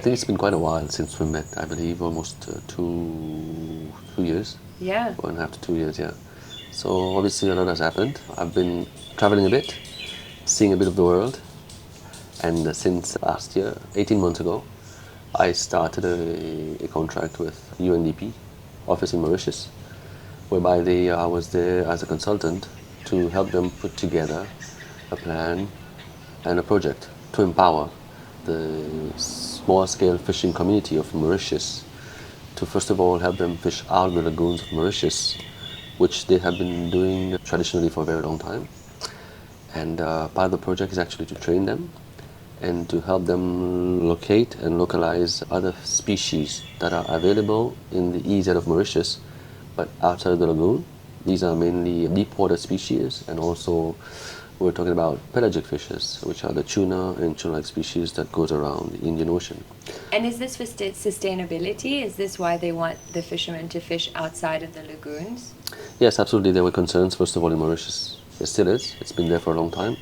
I think it's been quite a while since we met. I believe almost 2 years. Yeah. 1.5 to 2 years, yeah. So obviously a lot has happened. I've been traveling a bit, seeing a bit of the world, and since last year, 18 months ago, I started a contract with UNDP, office in Mauritius, whereby I was there as a consultant to help them put together a plan and a project to empower the small-scale fishing community of Mauritius to first of all help them fish out the lagoons of Mauritius, which they have been doing traditionally for a very long time. And part of the project is actually to train them and to help them locate and localize other species that are available in the EZ of Mauritius, but outside of the lagoon. These are mainly deep water species, and also we're talking about pelagic fishes, which are the tuna and tuna-like species that goes around the Indian Ocean. And is this for sustainability? Is this why they want the fishermen to fish outside of the lagoons? Yes, absolutely. There were concerns, first of all, in Mauritius. There still is. It's been there for a long time.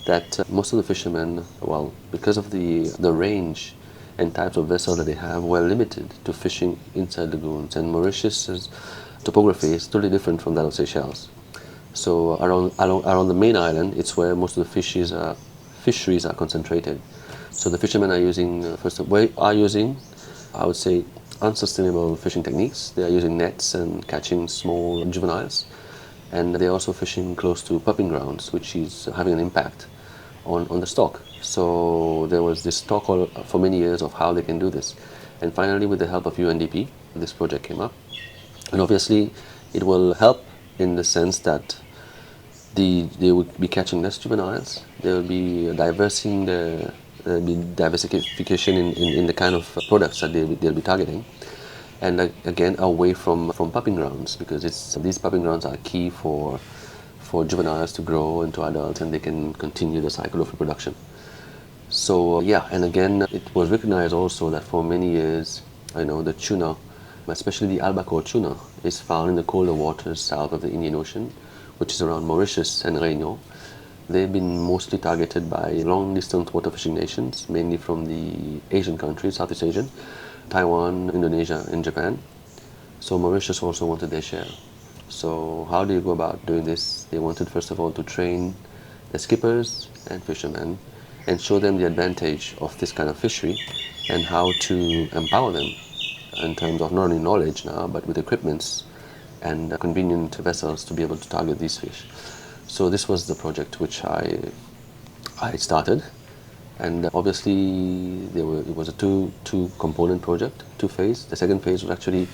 That most of the fishermen, well, because of the range and types of vessels that they have, were limited to fishing inside lagoons. And Mauritius's topography is totally different from that of Seychelles. So around the main island, it's where most of the fisheries are concentrated. So the fishermen are using, I would say, unsustainable fishing techniques. They are using nets and catching small juveniles. And they're also fishing close to pupping grounds, which is having an impact on the stock. So there was this talk for many years of how they can do this. And finally, with the help of UNDP, this project came up. And obviously, it will help in the sense that they would be catching less juveniles. There will be diversification in the kind of products that they'll be targeting. And again, away from pupping grounds, because these pupping grounds are key for juveniles to grow into adults, and they can continue the cycle of reproduction. So yeah, and again, it was recognized also that for many years, the tuna, especially the albacore tuna, is found in the colder waters south of the Indian Ocean, which is around Mauritius and Réunion. They've been mostly targeted by long-distance water fishing nations, mainly from the Asian countries, Southeast Asian, Taiwan, Indonesia, and Japan. So Mauritius also wanted their share. So how do you go about doing this? They wanted, first of all, to train the skippers and fishermen and show them the advantage of this kind of fishery and how to empower them in terms of not only knowledge now, but with equipments and convenient vessels to be able to target these fish. So this was the project which I started. And obviously, it was a two-component project, two-phase. The second phase was actually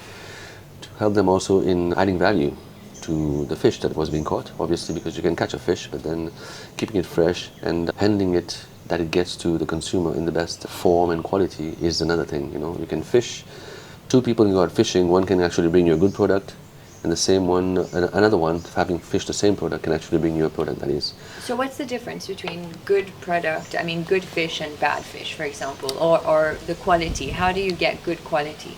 to help them also in adding value to the fish that was being caught. Obviously, because you can catch a fish, but then keeping it fresh and handling it that it gets to the consumer in the best form and quality is another thing. You can fish. Two people can go out fishing. One can actually bring you a good product, and the same one, another one, having fished the same product, can actually bring you a product that is. So what's the difference between good fish and bad fish, for example, or the quality? How do you get good quality?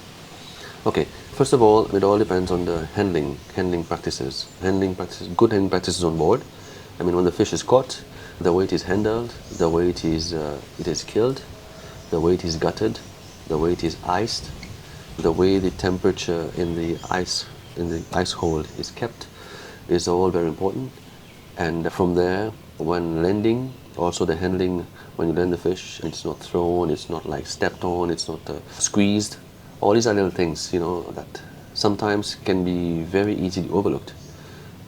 Okay, first of all, it all depends on the handling practices. Good handling practices on board. I mean, when the fish is caught, the way it is handled, the way it is killed, the way it is gutted, the way it is iced, the way the temperature in the ice hold is kept is all very important. And from there, when landing, also the handling, when you land the fish, it's not thrown, it's not like stepped on, it's not squeezed. All these are little things, that sometimes can be very easily overlooked.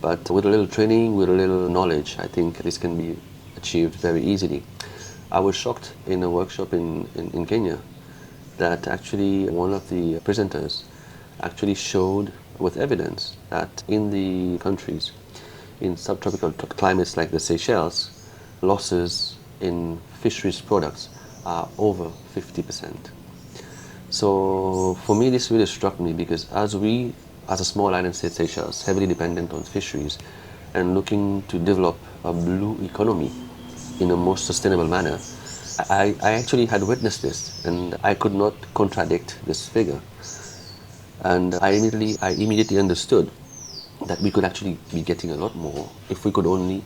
But with a little training, with a little knowledge, I think this can be achieved very easily. I was shocked in a workshop in Kenya that actually one of the presenters actually showed with evidence that in the countries, in subtropical climates like the Seychelles, losses in fisheries products are over 50%. So for me, this really struck me because as a small island state, Seychelles, heavily dependent on fisheries and looking to develop a blue economy in a more sustainable manner, I actually had witnessed this and I could not contradict this figure. And I immediately understood that we could actually be getting a lot more if we could only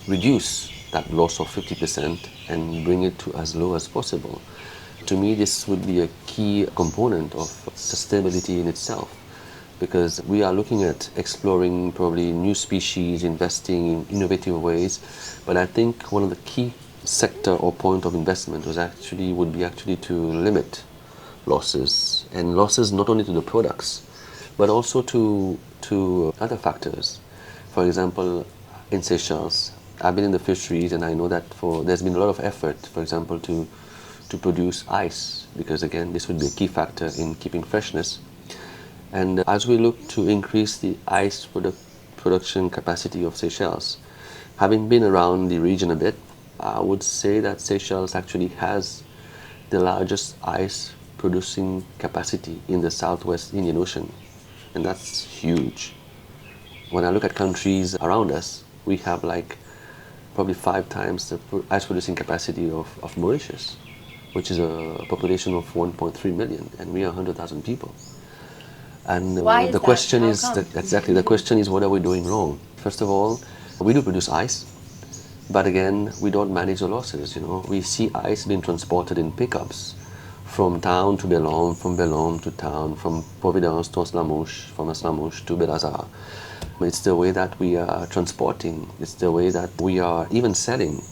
reduce that loss of 50% and bring it to as low as possible. To me, this would be a key component of sustainability in itself, because we are looking at exploring probably new species, investing in innovative ways. But I think one of the key sector or point of investment would be actually to limit losses, and losses not only to the products, but also to other factors. For example, in Seychelles, I've been in the fisheries, and I know that there's been a lot of effort, for example, to produce ice, because again, this would be a key factor in keeping freshness. And as we look to increase the ice production capacity of Seychelles, having been around the region a bit, I would say that Seychelles actually has the largest ice producing capacity in the Southwest Indian Ocean, and that's huge. When I look at countries around us, we have like probably 5 times the ice producing capacity of Mauritius, which is a population of 1.3 million, and we are 100,000 people. And Why is the that? question How is come? exactly the question is, what are we doing wrong? First of all, we do produce ice, but again, we don't manage the losses. We see ice being transported in pickups from town to Belém, from Belém to town, from Providence to Aslamouche, from Aslamouche to Belazar. It's the way that we are transporting. It's the way that we are even selling.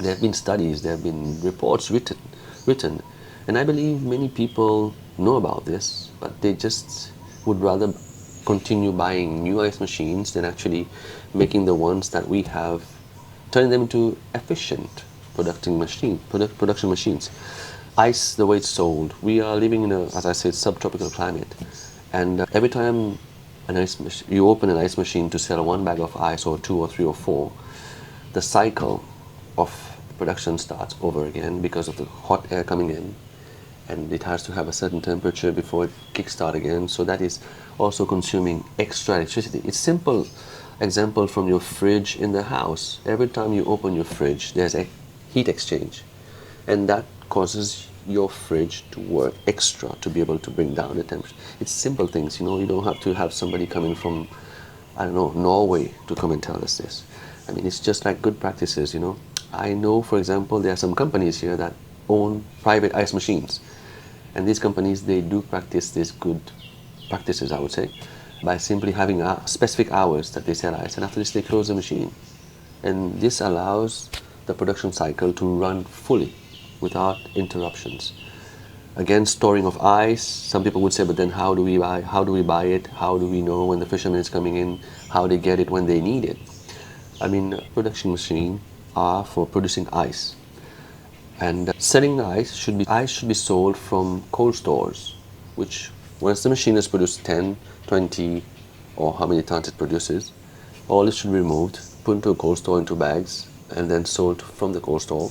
There have been studies, there have been reports written, and I believe many people know about this, but they just would rather continue buying new ice machines than actually making the ones that we have, turning them into efficient production machines. Ice, the way it's sold, we are living in a, as I said, subtropical climate, and every time you open an ice machine to sell 1 bag of ice, or 2 or 3 or 4, the cycle of production starts over again because of the hot air coming in, and it has to have a certain temperature before it kickstart again. So that is also consuming extra electricity. It's simple example from your fridge in the house. Every time you open your fridge, there's a heat exchange, and that causes your fridge to work extra to be able to bring down the temperature. It's simple things. You don't have to have somebody coming from, I don't know, Norway to come and tell us this. I mean, it's just like good practices. I know, for example, there are some companies here that own private ice machines, and these companies, they do practice these good practices, I would say, by simply having specific hours that they sell ice, and after this they close the machine, and this allows the production cycle to run fully without interruptions. Again, storing of ice, some people would say, but then how do we buy it? How do we know when the fisherman is coming in? How they get it when they need it? I mean, production machines are for producing ice, and selling ice should be sold from cold stores, which once the machine has produced 10, 20, or how many tons it produces, all this should be removed, put into a cold store into bags, and then sold from the cold store.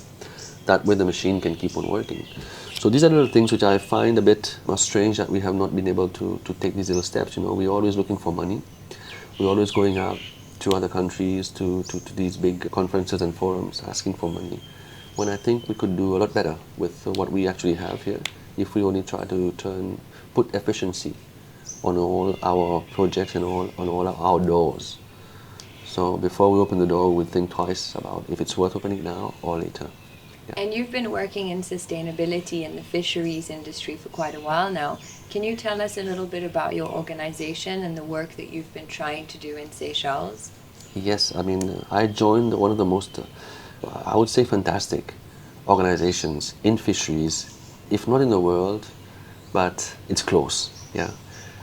That way the machine can keep on working. So these are little things which I find a bit strange, that we have not been able to take these little steps. We're always looking for money. We're always going out to other countries, to these big conferences and forums, asking for money, when I think we could do a lot better with what we actually have here, if we only try to put efficiency on all our projects and on all our doors. So before we open the door, we'll think twice about if it's worth opening now or later. Yeah. And you've been working in sustainability in the fisheries industry for quite a while now. Can you tell us a little bit about your organization and the work that you've been trying to do in Seychelles? Yes, I mean, I joined one of the most, I would say, fantastic organizations in fisheries, if not in the world, but it's close. Yeah,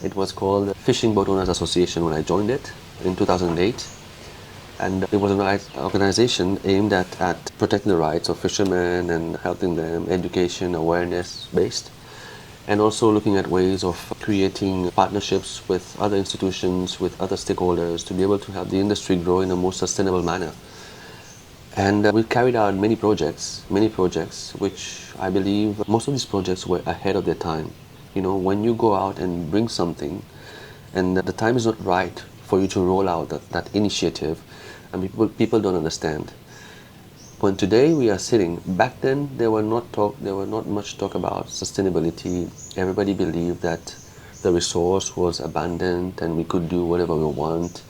it was called Fishing Boat Owners Association when I joined it in 2008. And it was an organization aimed at protecting the rights of fishermen and helping them, education, awareness based, and also looking at ways of creating partnerships with other institutions, with other stakeholders, to be able to have the industry grow in a more sustainable manner. And we carried out many projects, which I believe most of these projects were ahead of their time. When you go out and bring something, and the time is not right for you to roll out that initiative, and people don't understand. When today we are sitting, back then there were not much talk about sustainability. Everybody believed that the resource was abundant and we could do whatever we want,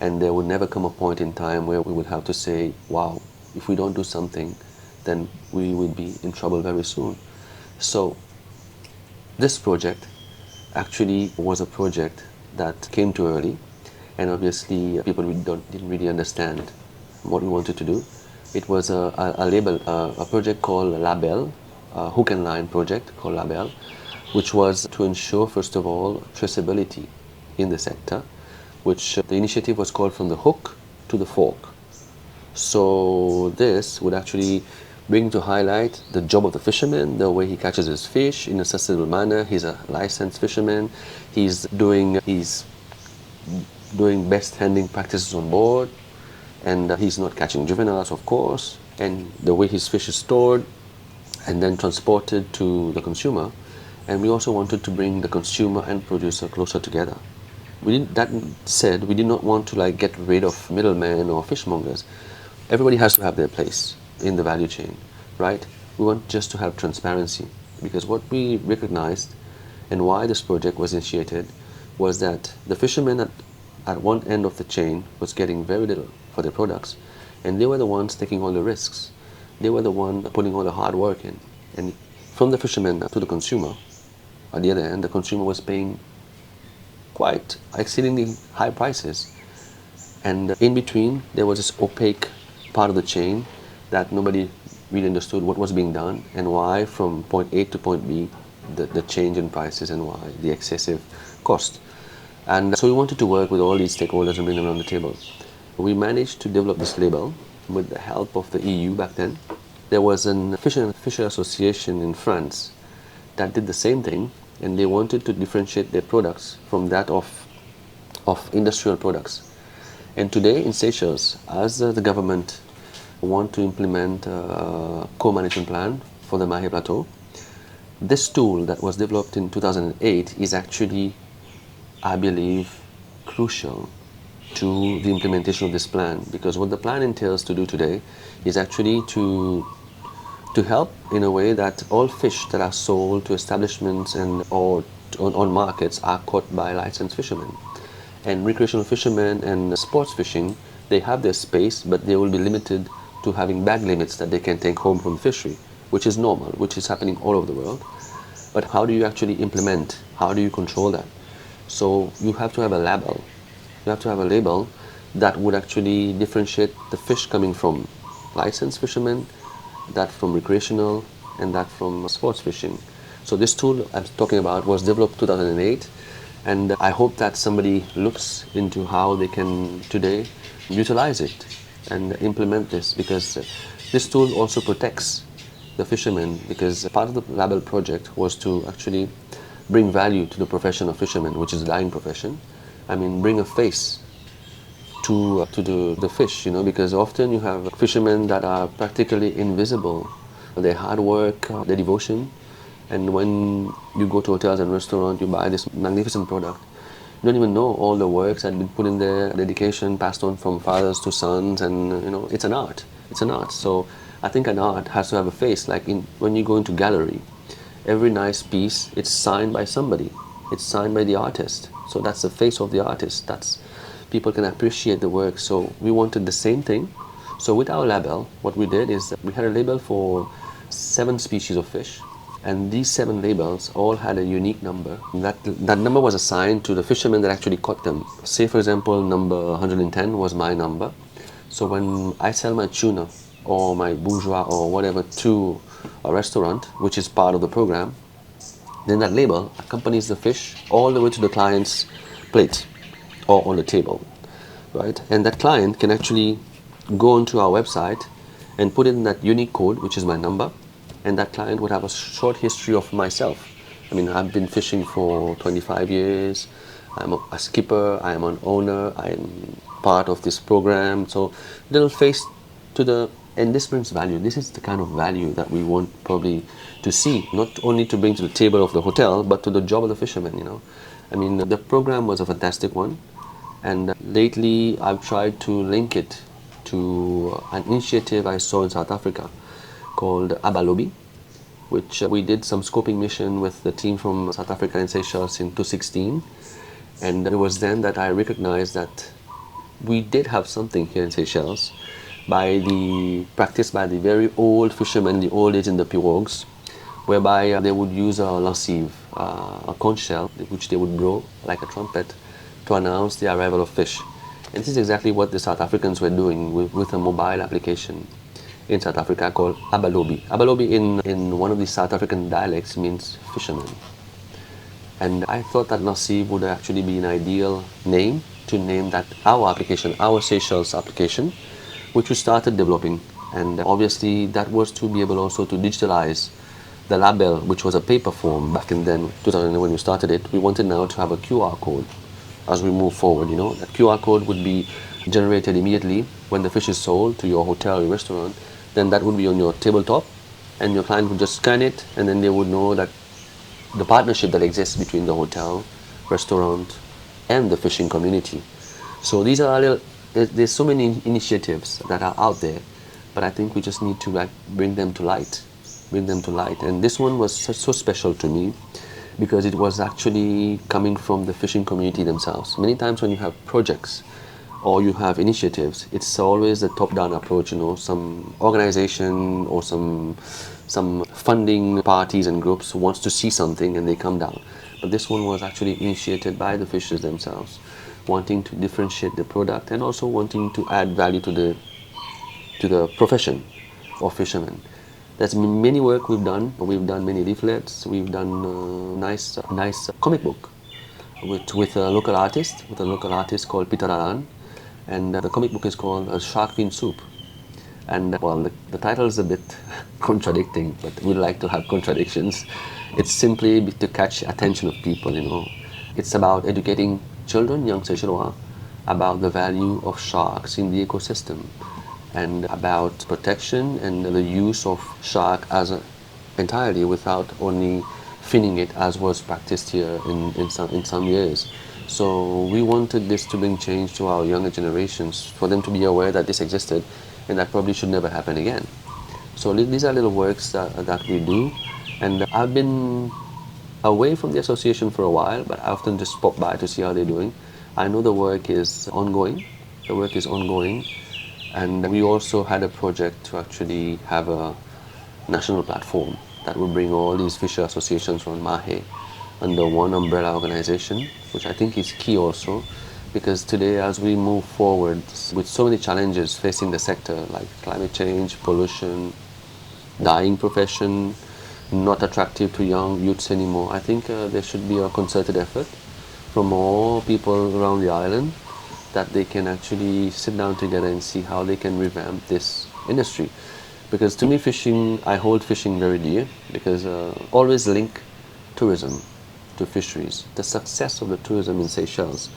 and there would never come a point in time where we would have to say, wow, if we don't do something, then we will be in trouble very soon. So this project actually was a project that came too early, and obviously people didn't really understand what we wanted to do. It was a label, a project called Label, a hook and line project called Label, which was to ensure, first of all, traceability in the sector, which the initiative was called From the Hook to the Fork. So this would actually bring to highlight the job of the fisherman, the way he catches his fish in a sustainable manner. He's a licensed fisherman. He's doing best handling practices on board, and he's not catching juveniles, of course, and the way his fish is stored and then transported to the consumer. And we also wanted to bring the consumer and producer closer together. That said, we did not want to like get rid of middlemen or fishmongers. Everybody has to have their place in the value chain, right? We want just to have transparency, because what we recognized and why this project was initiated was that the fishermen at one end of the chain was getting very little for their products, and they were the ones taking all the risks. They were the ones putting all the hard work in. And from the fishermen to the consumer, at the other end, the consumer was paying quite exceedingly high prices. And in between, there was this opaque part of the chain that nobody really understood what was being done and why from point A to point B, the change in prices and why the excessive cost. And so we wanted to work with all these stakeholders and bring them around the table. We managed to develop this label with the help of the EU back then. There was a fisher association in France that did the same thing, and they wanted to differentiate their products from that of industrial products. And today in Seychelles, as the government want to implement a co-management plan for the Mahe Plateau, this tool that was developed in 2008 is actually, I believe, crucial to the implementation of this plan, because what the plan entails to do today is actually to help in a way that all fish that are sold to establishments and or on markets are caught by licensed fishermen. And recreational fishermen and sports fishing, they have their space, but they will be limited to having bag limits that they can take home from the fishery, which is normal, which is happening all over the world. But how do you actually implement? How do you control that? So you have to have a label. You have to have a label that would actually differentiate the fish coming from licensed fishermen, that from recreational, and that from sports fishing. So this tool I'm talking about was developed 2008, and I hope that somebody looks into how they can today utilize it and implement this, because this tool also protects the fishermen, because part of the label project was to actually bring value to the profession of fishermen, which is a dying profession. I mean, bring a face to the fish, because often you have fishermen that are practically invisible. Their hard work, their devotion, and when you go to hotels and restaurants, you buy this magnificent product. You don't even know all the works that have been put in there, dedication passed on from fathers to sons, and it's an art. It's an art. So I think an art has to have a face. Like when you go into gallery, every nice piece, it's signed by somebody. It's signed by the artist. So that's the face of the artist. People can appreciate the work. So we wanted the same thing. So with our label, what we did is we had a label for 7 species of fish. And these 7 labels all had a unique number. That number was assigned to the fishermen that actually caught them. Say, for example, number 110 was my number. So when I sell my tuna or my bourgeois or whatever to a restaurant, which is part of the program, then that label accompanies the fish all the way to the client's plate or on the table, right? And that client can actually go onto our website and put in that unique code, which is my number, and that client would have a short history of myself. I mean, I've been fishing for 25 years, I'm a skipper, I'm an owner, I'm part of this program, so little face to the, and this brings value. This is the kind of value that we want probably to see, not only to bring to the table of the hotel, but to the job of the fisherman, I mean, the program was a fantastic one, and lately I've tried to link it to an initiative I saw in South Africa called Abalobi, which we did some scoping mission with the team from South Africa and Seychelles in 2016. And it was then that I recognized that we did have something here in Seychelles practiced by the very old fishermen in the old age in the pirogues, whereby they would use a lancive, a conch shell, which they would blow like a trumpet to announce the arrival of fish. And this is exactly what the South Africans were doing with a mobile application in South Africa called abalobi. Abalobi in one of the South African dialects means fisherman. And I thought that lancive would actually be an ideal name to name that our application, our Seychelles application, which we started developing. And obviously that was to be able also to digitalize the label, which was a paper form back in then, 2000 when we started it. We wanted now to have a QR code as we move forward, you know. That QR code would be generated immediately when the fish is sold to your hotel or restaurant. Then that would be on your tabletop and your client would just scan it, and then they would know that the partnership that exists between the hotel, restaurant, and the fishing community. So these are there's so many initiatives that are out there, but I think we just need to bring them to light, And this one was so special to me because it was actually coming from the fishing community themselves. Many times when you have projects or you have initiatives, it's always a top-down approach, you know, some organization or some funding parties and groups who wants to see something and they come down. But this one was actually initiated by the fishers themselves, wanting to differentiate the product and also wanting to add value to the profession of fishermen. There's been many work we've done. We've done many leaflets. We've done nice comic book with a local artist, called Peter Aran, and the comic book is called Shark Fin Soup. And well, the title is a bit contradicting, but we like to have contradictions. It's simply to catch attention of people, you know. It's about educating children, young Seychellois, about the value of sharks in the ecosystem and about protection and the use of shark entirely without only finning it as was practiced here in some years. So we wanted this to bring change to our younger generations, for them to be aware that this existed and that probably should never happen again. So these are little works that we do, and I've been away from the association for a while, but I often just pop by to see how they're doing. I know the work is ongoing. And we also had a project to actually have a national platform that would bring all these fisher associations from Mahe under one umbrella organization, which I think is key also, because today as we move forward with so many challenges facing the sector like climate change, pollution, dying profession, not attractive to young youths anymore, I think there should be a concerted effort from all people around the island that they can actually sit down together and see how they can revamp this industry. Because to me fishing, I hold fishing very dear because always link tourism to fisheries. The success of the tourism in Seychelles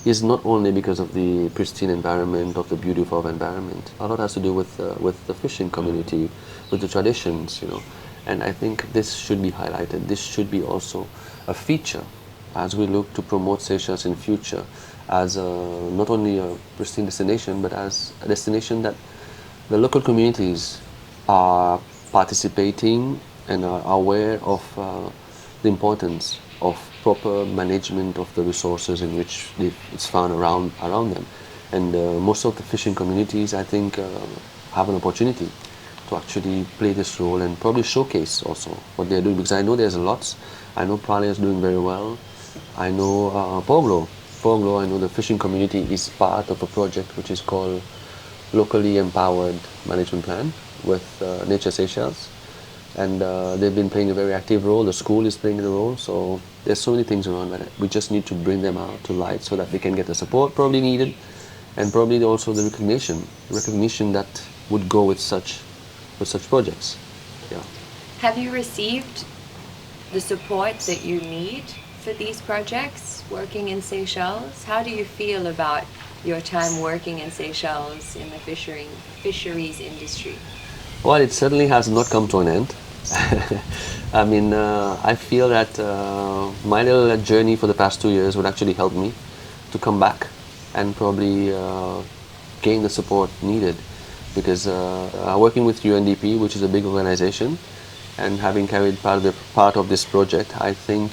is not only because of the pristine environment, of the beautiful environment. A lot has to do with the fishing community, with the traditions, you know. And I think this should be highlighted. This should be also a feature as we look to promote Seychelles in future as not only a pristine destination, but as a destination that the local communities are participating and are aware of the importance of proper management of the resources in which it's found around them. And most of the fishing communities, I think, have an opportunity to actually play this role and probably showcase also what they're doing, because I know there's lots. I know Pralia is doing very well. I know Poglo, I know the fishing community is part of a project which is called Locally Empowered Management Plan with Nature Seychelles, and they've been playing a very active role. The school is playing a role, so there's so many things around that we just need to bring them out to light so that they can get the support probably needed, and probably also the recognition that would go with such projects. Yeah. Have you received the support that you need for these projects working in Seychelles? How do you feel about your time working in Seychelles in the fisheries industry? Well, it certainly has not come to an end. I mean, I feel that my little journey for the past 2 years would actually help me to come back and probably gain the support needed, because working with UNDP, which is a big organization, and having carried part of this project, I think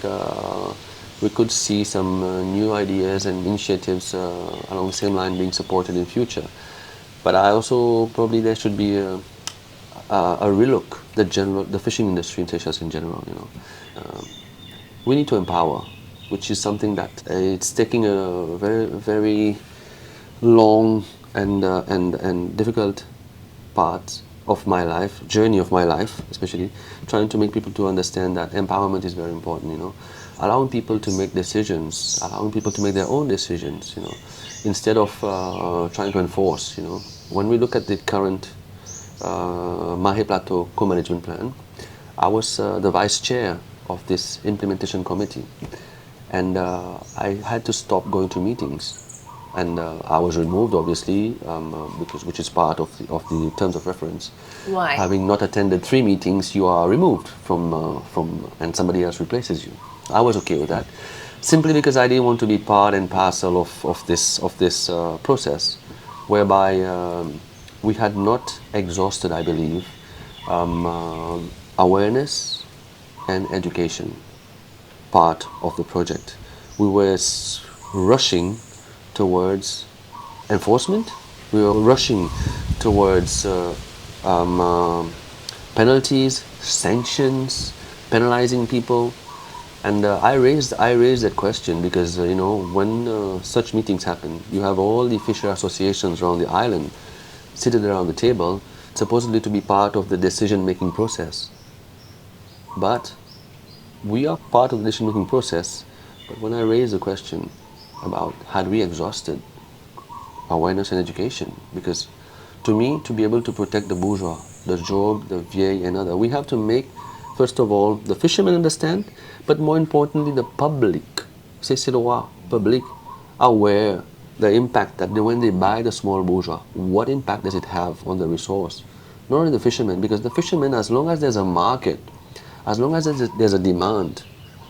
we could see some new ideas and initiatives along the same line being supported in future. But I also probably there should be a relook the fishing industry in Seychelles in general. We need to empower, which is something that it's taking a very long and difficult part of my life, journey of my life, especially trying to make people to understand that empowerment is very important. Allowing people to make decisions, allowing people to make their own decisions. Instead of trying to enforce. When we look at the current Mahe Plateau co-management plan, I was the vice chair of this implementation committee, and I had to stop going to meetings, and I was removed, obviously, which is part of the terms of reference. Why? Having not attended 3 meetings, you are removed and somebody else replaces you. I was okay with that, simply because I didn't want to be part and parcel of this process, whereby we had not exhausted, I believe, awareness and education part of the project. We were rushing towards enforcement. We were rushing towards penalties, sanctions, penalizing people. And I raised that question because when such meetings happen, you have all the fisher associations around the island seated around the table, supposedly to be part of the decision-making process. But we are part of the decision-making process. But when I raised the question about had we exhausted awareness and education, because to me, to be able to protect the bourgeois, the job, the vieille, and other, we have to make, first of all, the fishermen understand, but more importantly, the public, Seychellois public, aware the impact that when they buy the small bourgeois, what impact does it have on the resource? Not only the fishermen, because the fishermen, as long as there's a market, as long as there's a demand,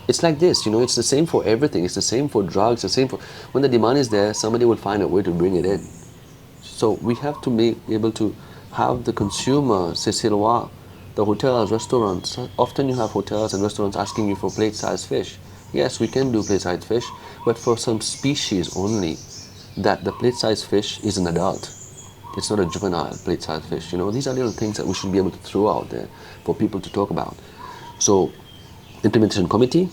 it's like this, it's the same for everything. It's the same for drugs, the same for, when the demand is there, somebody will find a way to bring it in. So we have to be able to have the consumer, Seychellois, the hotels, restaurants. Often you have hotels and restaurants asking you for plate-sized fish. Yes, we can do plate-sized fish, but for some species only, that the plate-sized fish is an adult. It's not a juvenile plate-sized fish. These are little things that we should be able to throw out there for people to talk about. So, implementation committee,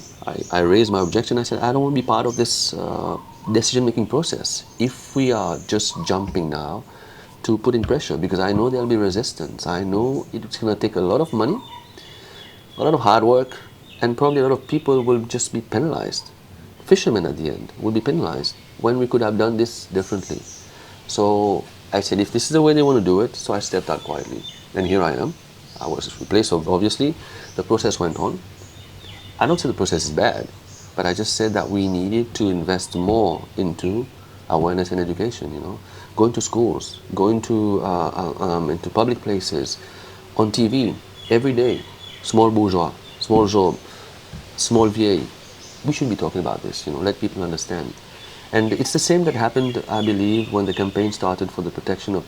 I raised my objection. I said, I don't want to be part of this decision-making process. If we are just jumping now to put in pressure, because I know there'll be resistance. I know it's going to take a lot of money, a lot of hard work, and probably a lot of people will just be penalized. Fishermen at the end will be penalized when we could have done this differently. So I said, if this is the way they want to do it, so I stepped out quietly. And here I am. I was replaced, obviously. The process went on. I don't say the process is bad, but I just said that we needed to invest more into awareness and education, going to schools, going to into public places, on TV, every day, small bourgeois, small job, small vieille. We should be talking about this, let people understand. And it's the same that happened, I believe, when the campaign started for the protection of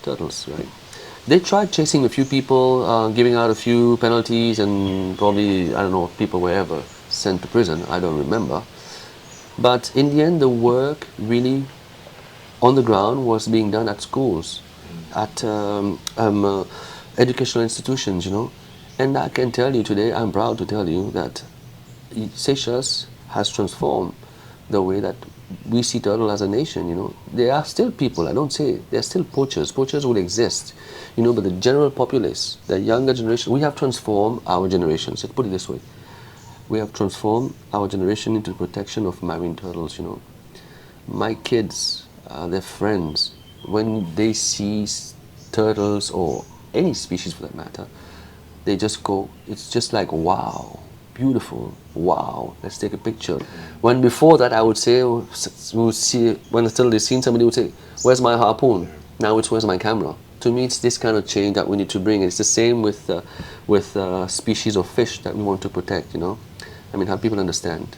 turtles, right? They tried chasing a few people, giving out a few penalties, and probably, I don't know, people were ever sent to prison, I don't remember. But in the end, the work really on the ground was being done at schools, at educational institutions, And I can tell you today, I'm proud to tell you that Seychelles has transformed the way that we see turtle as a nation, There are still people, I don't say, there are still poachers. Poachers will exist, but the general populace, the younger generation, we have transformed our generation. So put it this way. We have transformed our generation into protection of marine turtles, My kids, their friends, when they see turtles or any species for that matter, they just go, it's just like, wow, beautiful, wow, let's take a picture. When before that I would say, we would see, when until they seen somebody would say, where's my harpoon? Now it's where's my camera? To me, it's this kind of change that we need to bring. It's the same with species of fish that we want to protect, have people understand.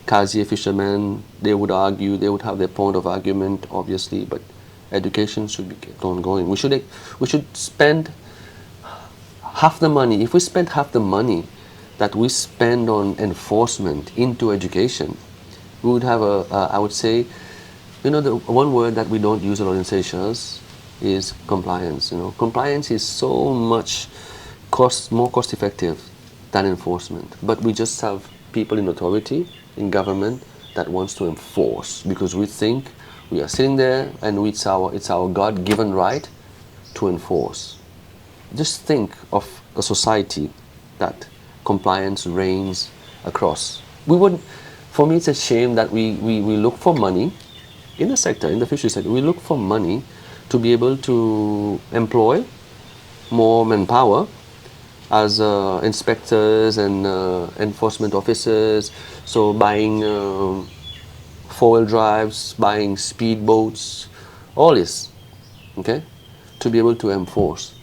Kazier fishermen, they would argue, they would have their point of argument, obviously, but education should be kept on going. We should spend half the money. If we spend half the money that we spend on enforcement into education, we would have I would say, the one word that we don't use a lot in Seychelles, is compliance. Compliance is so much more cost effective than enforcement. But we just have people in authority, in government, that wants to enforce because we think we are sitting there and it's our God-given right to enforce. Just think of a society that compliance reigns across. For me, it's a shame that we look for money in the sector, in the fishery sector. We look for money to be able to employ more manpower as inspectors and enforcement officers. So buying four-wheel drives, buying speedboats, all this, okay, to be able to enforce.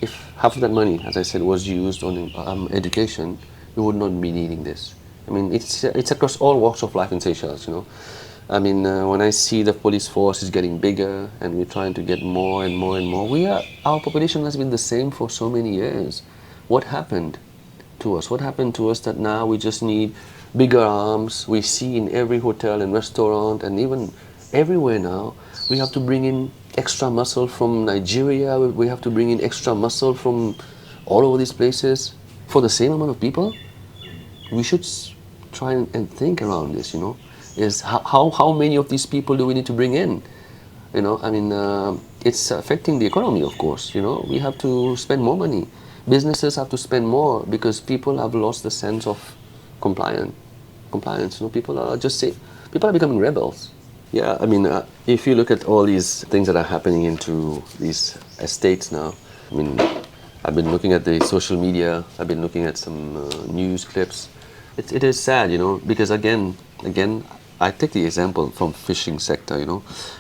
If half of that money, as I said, was used on education, we would not be needing this. I mean, it's across all walks of life in Seychelles. I mean, when I see the police force is getting bigger and we're trying to get more and more and more, our population has been the same for so many years. What happened to us? What happened to us that now we just need bigger arms? We see in every hotel and restaurant and even everywhere now, we have to bring in extra muscle from Nigeria. We have to bring in extra muscle from all over these places for the same amount of people. We should try and think around this, is how many of these people do we need to bring in? I mean, it's affecting the economy, of course. We have to spend more money. Businesses have to spend more because people have lost the sense of compliance. People are becoming rebels. Yeah, I mean, if you look at all these things that are happening into these estates now, I mean, I've been looking at the social media, I've been looking at some news clips. It is sad, because again, I take the example from fishing sector,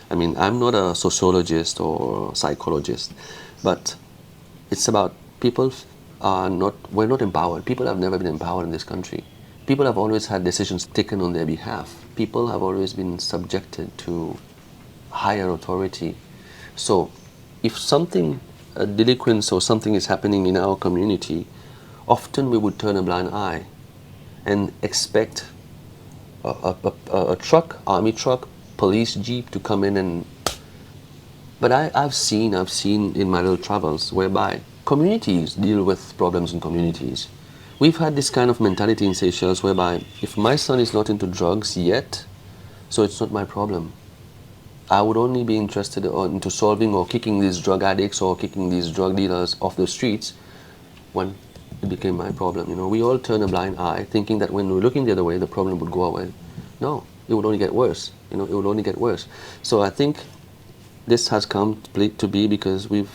I mean, I'm not a sociologist or psychologist, but it's about we're not empowered. People have never been empowered in this country. People have always had decisions taken on their behalf. People have always been subjected to higher authority. So if a delinquence or something is happening in our community, often we would turn a blind eye and expect a truck, army truck, police jeep to come in but I've seen in my little travels whereby communities deal with problems in communities. We've had this kind of mentality in Seychelles whereby if my son is not into drugs yet, so it's not my problem. I would only be interested into solving or kicking these drug addicts or kicking these drug dealers off the streets when it became my problem. We all turn a blind eye thinking that when we're looking the other way, the problem would go away. No, it would only get worse. It would only get worse. So I think this has come to be because we've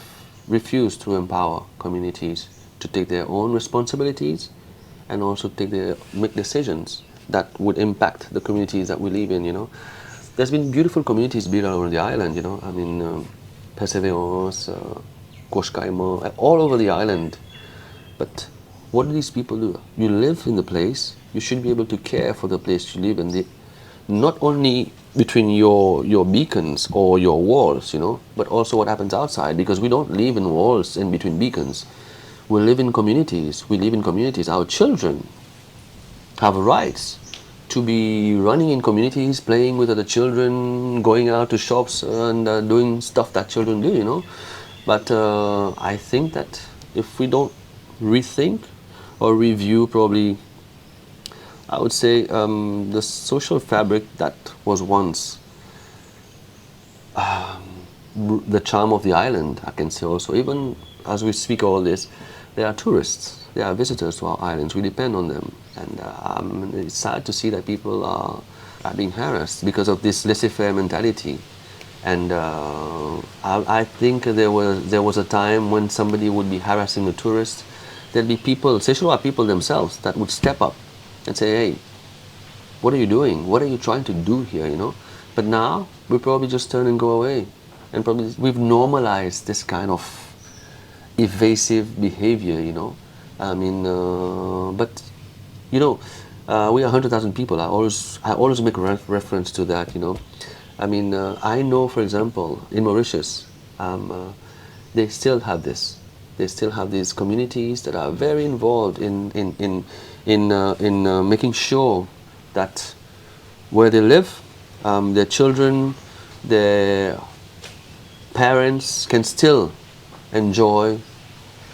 refused to empower communities to take their own responsibilities and also make decisions that would impact the communities that we live in. There's been beautiful communities built all over the island, I mean, Perseverance, Koshkaima, all over the island. But what do these people do? You live in the place, you should be able to care for the place you live in. Not only between your beacons or your walls, but also what happens outside, because we don't live in walls in between beacons. We live in communities. Our children have rights to be running in communities, playing with other children, going out to shops and doing stuff that children do, But I think that if we don't rethink or review probably, I would say, the social fabric that was once the charm of the island, I can say also. Even as we speak all this, there are tourists, there are visitors to our islands. We depend on them. And it's sad to see that people are being harassed because of this laissez-faire mentality. And I think there was a time when somebody would be harassing the tourists. There'd be people, Seychellois people themselves, that would step up and say, hey, what are you doing? What are you trying to do here, But now, we probably just turn and go away. And probably we've normalized this kind of evasive behavior, I mean, but, we are 100,000 people. I always make reference to that, I mean, I know, for example, in Mauritius, they still have this. They still have these communities that are very involved in making sure that where they live, their children, their parents can still enjoy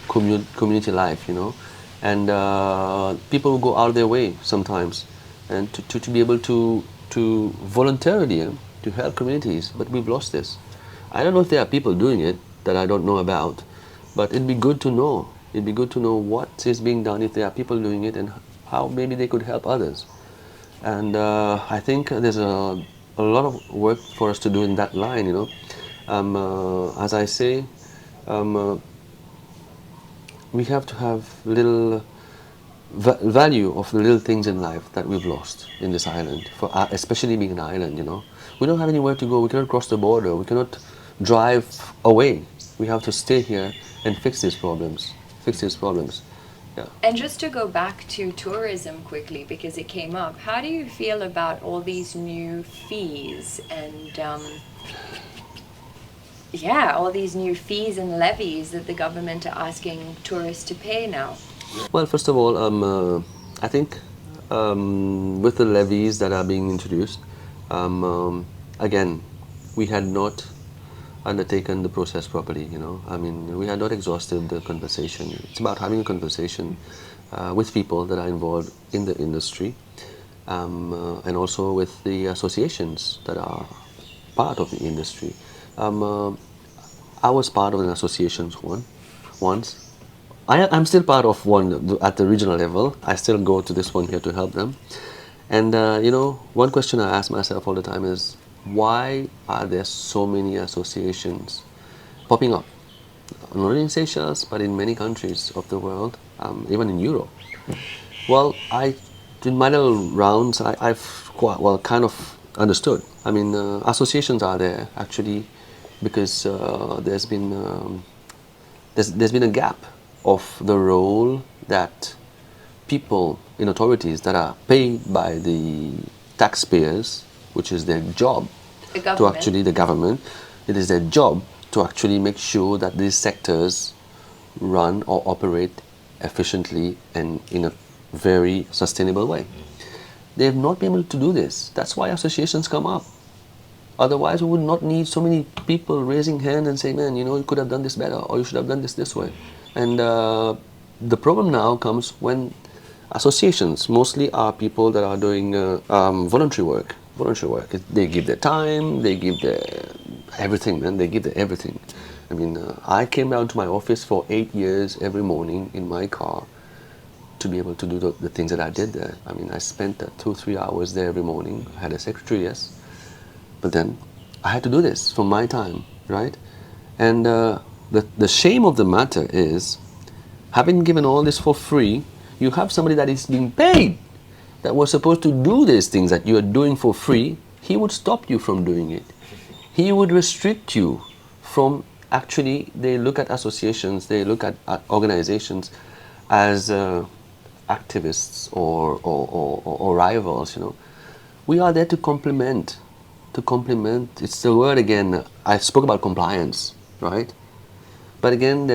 community life, and people will go out of their way sometimes, and to be able to voluntarily to help communities, but we've lost this. I don't know if there are people doing it that I don't know about, but it'd be good to know. It'd be good to know what is being done, if there are people doing it, and how maybe they could help others. And I think there's a lot of work for us to do in that line, As I say, we have to have little value of the little things in life that we've lost in this island, for especially being an island, We don't have anywhere to go, we cannot cross the border, we cannot drive away. We have to stay here and fix these problems. Yeah. And just to go back to tourism quickly, because it came up, how do you feel about all these new fees and all these new fees and levies that the government are asking tourists to pay now? Well, first of all, I think with the levies that are being introduced, again, we had not undertaken the process properly, we had not exhausted the conversation. It's about having a conversation with people that are involved in the industry, and also with the associations that are part of the industry. I was part of an association once. I'm still part of one at the regional level. I still go to this one here to help them. And one question I ask myself all the time is, why are there so many associations popping up? Not only in Seychelles, but in many countries of the world, even in Europe. Well, in my little rounds, I've kind of understood. Associations are there actually because there's been a gap of the role that people in authorities that are paid by the taxpayers, which is their job, the government, it is their job to actually make sure that these sectors run or operate efficiently and in a very sustainable way. They have not been able to do this. That's why associations come up. Otherwise, we would not need so many people raising hands and saying, man, you could have done this better, or you should have done this way. And the problem now comes when associations mostly are people that are doing voluntary work. They give their time, they give their everything, man. They give their everything. I came down to my office for 8 years every morning in my car to be able to do the things that I did there. I spent 2-3 hours there every morning. I had a secretary, yes. But then I had to do this for my time, right? And the shame of the matter is, having given all this for free, you have somebody that is being paid, that was supposed to do these things that you are doing for free. He would stop you from doing it. He would restrict you from actually, they look at associations, they look at organizations as activists or rivals, We are there to complement. It's the word again. I spoke about compliance, right? But again,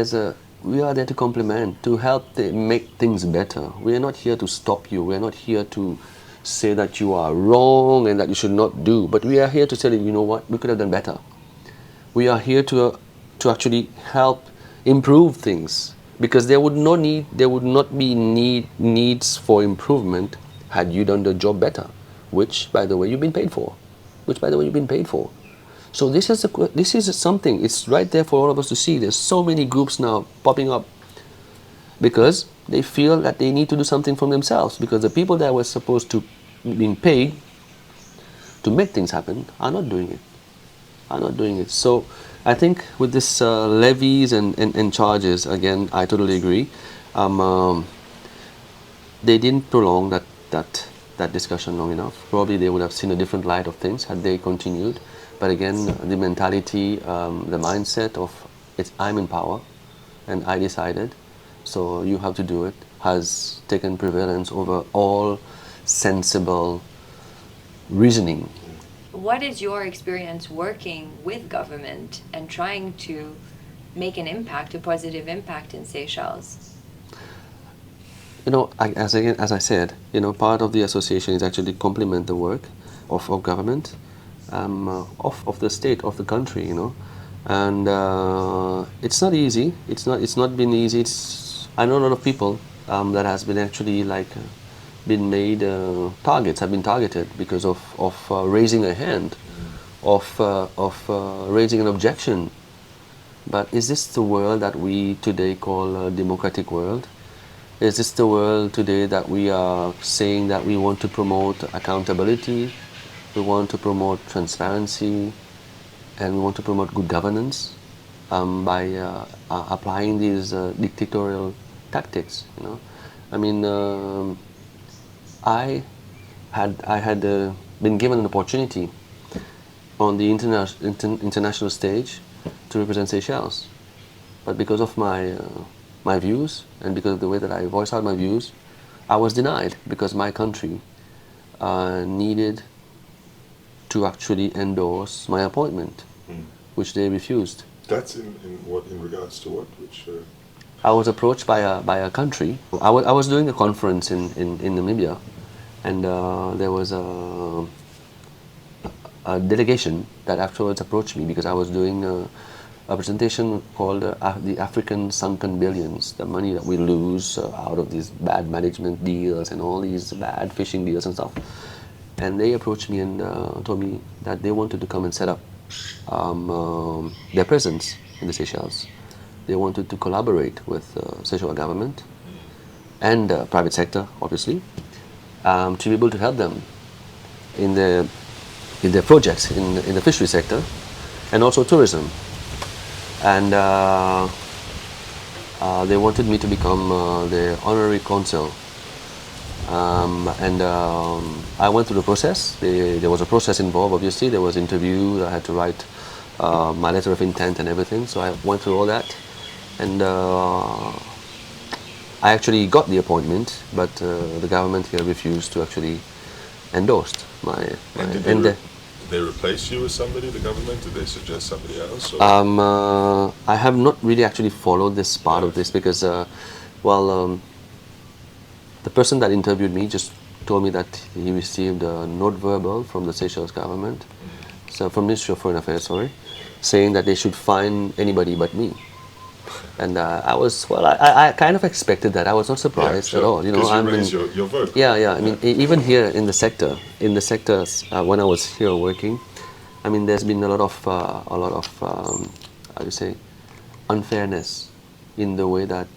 we are there to complement, to help make things better. We are not here to stop you. We are not here to say that you are wrong and that you should not do. But we are here to tell you, you know what, we could have done better. We are here to actually help improve things, because there would not be needs for improvement had you done the job better, which, by the way, you've been paid for. So this is something, it's right there for all of us to see. There's so many groups now popping up because they feel that they need to do something for themselves, because the people that were supposed to be paid to make things happen are not doing it. So I think with this levies and charges, again, I totally agree. They didn't prolong that discussion long enough. Probably they would have seen a different light of things had they continued. But again, the mentality, the mindset of I'm in power and I decided, so you have to do it, has taken prevalence over all sensible reasoning. What is your experience working with government and trying to make an impact, a positive impact in Seychelles? As I said, part of the association is actually complement the work of government, of the state, of the country, and it's not easy. It's not been easy. I know a lot of people that has been actually like been made targets, have been targeted because of raising a hand, of raising an objection. But is this the world that we today call a democratic world? Is this the world today that we are saying that we want to promote accountability, we want to promote transparency, and we want to promote good governance by applying these dictatorial tactics? You know, I mean, I had been given an opportunity on the international stage to represent Seychelles, but because of my views and because of the way that I voice out my views, I was denied because my country needed to actually endorse my appointment, which they refused. That's in regards to what? Which I was approached by a country. I was doing a conference in Namibia, and there was a delegation that afterwards approached me because I was doing a presentation called the African Sunken Billions, the money that we lose out of these bad management deals and all these bad fishing deals and stuff. And they approached me and told me that they wanted to come and set up their presence in the Seychelles. They wanted to collaborate with Seychellois government and private sector, obviously, to be able to help them in their projects in the fishery sector and also tourism. And they wanted me to become their honorary consul. I went through the process. There was a process involved, obviously. There was interview. I had to write my letter of intent and everything. So I went through all that. And I actually got the appointment, but the government here refused to actually endorse my did they replace you with somebody, the government? Did they suggest somebody else? I have not really actually followed this part of this because, the person that interviewed me just told me that he received a note verbal from the Seychelles government, so from Ministry of Foreign Affairs, sorry, saying that they should find anybody but me. And I kind of expected that. I was not surprised at all. You know, you raised your vote. Yeah. I mean, even here in the sectors, when I was here working, I mean, there's been a lot of how do you say, unfairness in the way that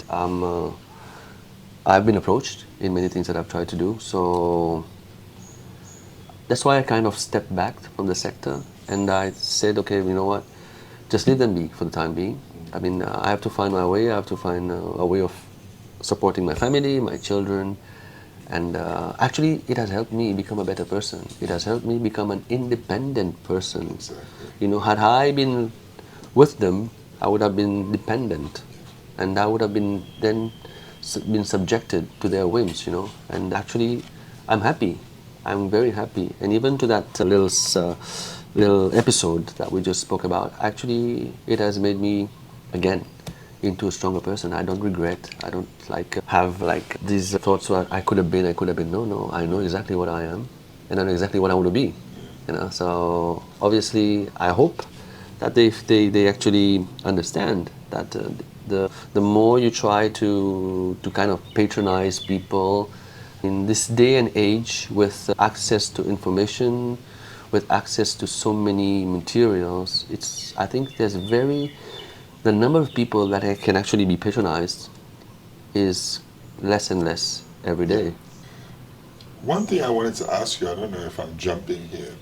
I've been approached in many things that I've tried to do. So that's why I kind of stepped back from the sector and I said, okay, you know what, just leave them be for the time being. I mean, I have to find my way. I have to find a way of supporting my family, my children, and actually it has helped me become a better person. It has helped me become an independent person. Exactly. You know, had I been with them, I would have been dependent, and I would have been subjected to their whims, you know. And actually, I'm happy. I'm very happy. And even to that little episode that we just spoke about, actually, it has made me again into a stronger person. I don't regret. I don't have these thoughts where I could have been. No, I know exactly what I am, and I know exactly what I want to be. You know. So obviously, I hope that they actually understand that the more you try to kind of patronize people in this day and age with access to information, with access to so many materials, I think the number of people that can actually be patronized is less and less every day. One thing I wanted to ask you, I don't know if I'm jumping here,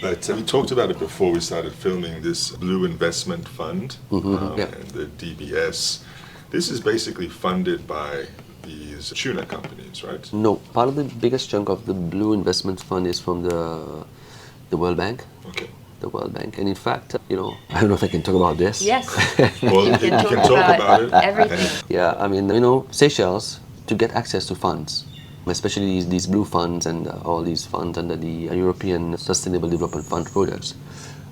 but we talked about it before we started filming, this Blue Investment Fund and the DBS. This is basically funded by these tuna companies, right? No, part of the biggest chunk of the Blue Investment Fund is from the World Bank. Okay. The World Bank. And in fact, you know, I don't know if I can talk about this. Yes. Well, you can talk about it. Everything. Yeah, I mean, you know, Seychelles, to get access to funds, especially these blue funds and all these funds under the European Sustainable Development Fund products,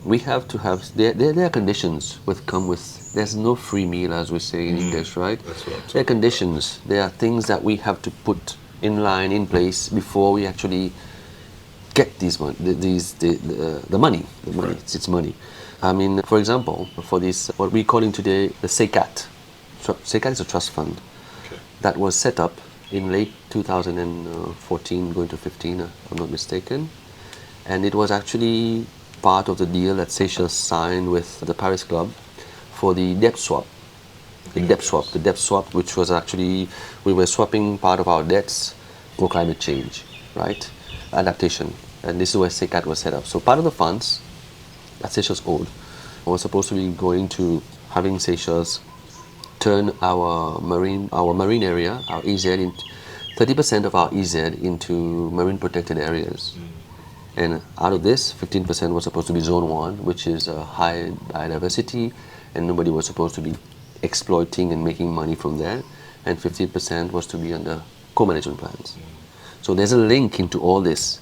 we have to have, there are conditions there's no free meal, as we say in English, right? That's what I'm talking There are conditions. There are things that we have to put in place before we actually get the money. Right. It's money. I mean, for example, for this, what we're calling today the SeyCCAT. SeyCCAT is a trust fund Okay. that was set up in late 2014, going to 15, if I'm not mistaken. And it was actually part of the deal that Seychelles signed with the Paris Club for the debt swap. The debt swap, which was actually, we were swapping part of our debts for climate change, right? Adaptation. And this is where SeyCCAT was set up. So part of the funds that Seychelles owed was supposed to be going to having Seychelles turn our marine area, our EZ, 30% of our EZ into marine protected areas. And out of this, 15% was supposed to be Zone 1, which is a high biodiversity, and nobody was supposed to be exploiting and making money from there. And 15% was to be under co-management plans. So there's a link into all this.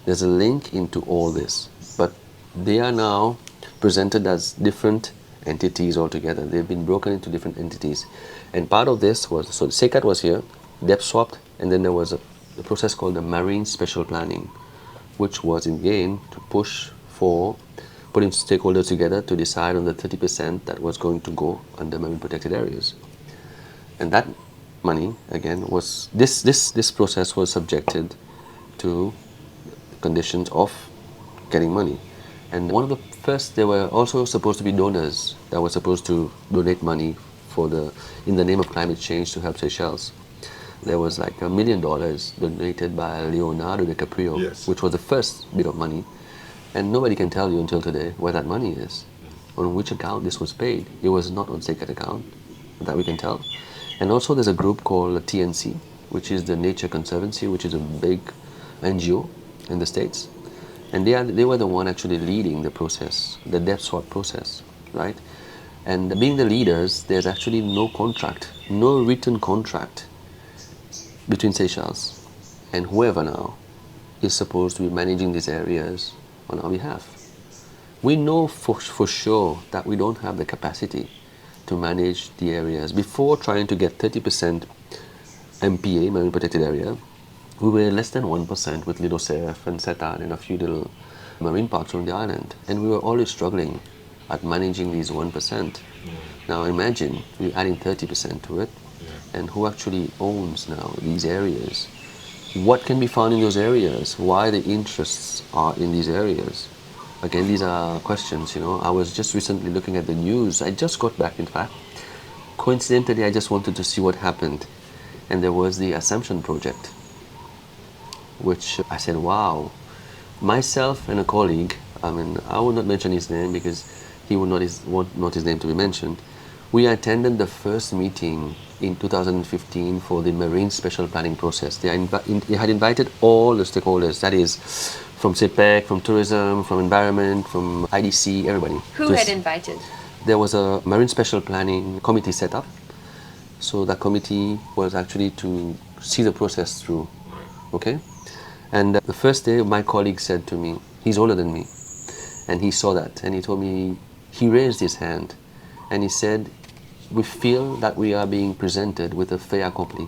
There's a link into all this. But they are now presented as different entities altogether. They've been broken into different entities. And part of this was, so SeyCCAT was here, depth swapped, and then there was a process called the Marine Spatial Planning, which was again to push for putting stakeholders together to decide on the 30% that was going to go under marine protected areas. And that money, again, was, this process was subjected to conditions of getting money. And one of the first, there were also supposed to be donors that were supposed to donate money for in the name of climate change to help Seychelles. There was like $1 million donated by Leonardo DiCaprio, Yes. which was the first bit of money. And nobody can tell you until today where that money is, on which account this was paid. It was not on SeyCCAT account, that we can tell. And also there's a group called TNC, which is the Nature Conservancy, which is a big NGO in the States. And they were the one actually leading the process, the depth swap process, right? And being the leaders, there's actually no contract, no written contract between Seychelles and whoever now is supposed to be managing these areas on our behalf. We know for sure that we don't have the capacity to manage the areas. Before trying to get 30% MPA, Marine Protected Area, we were less than 1% with Lido Surf and Setan and a few little marine parks on the island. And we were always struggling at managing these 1%. Now imagine we're adding 30% to it, and who actually owns now these areas? What can be found in those areas? Why the interests are in these areas? Again, these are questions, you know. I was just recently looking at the news. I just got back, in fact. Coincidentally, I just wanted to see what happened. And there was the Assomption project, which I said, wow. Myself and a colleague, I mean, I will not mention his name because he would want not his name to be mentioned. We attended the first meeting in 2015 for the Marine Special Planning process. They had invited all the stakeholders, that is, from CPEC, from tourism, from environment, from IDC, everybody. Who had invited? There was a Marine Special Planning committee set up. So that committee was actually to see the process through, okay? And the first day, my colleague said to me, he's older than me, and he saw that, and he told me, he raised his hand, and he said, we feel that we are being presented with a fait accompli.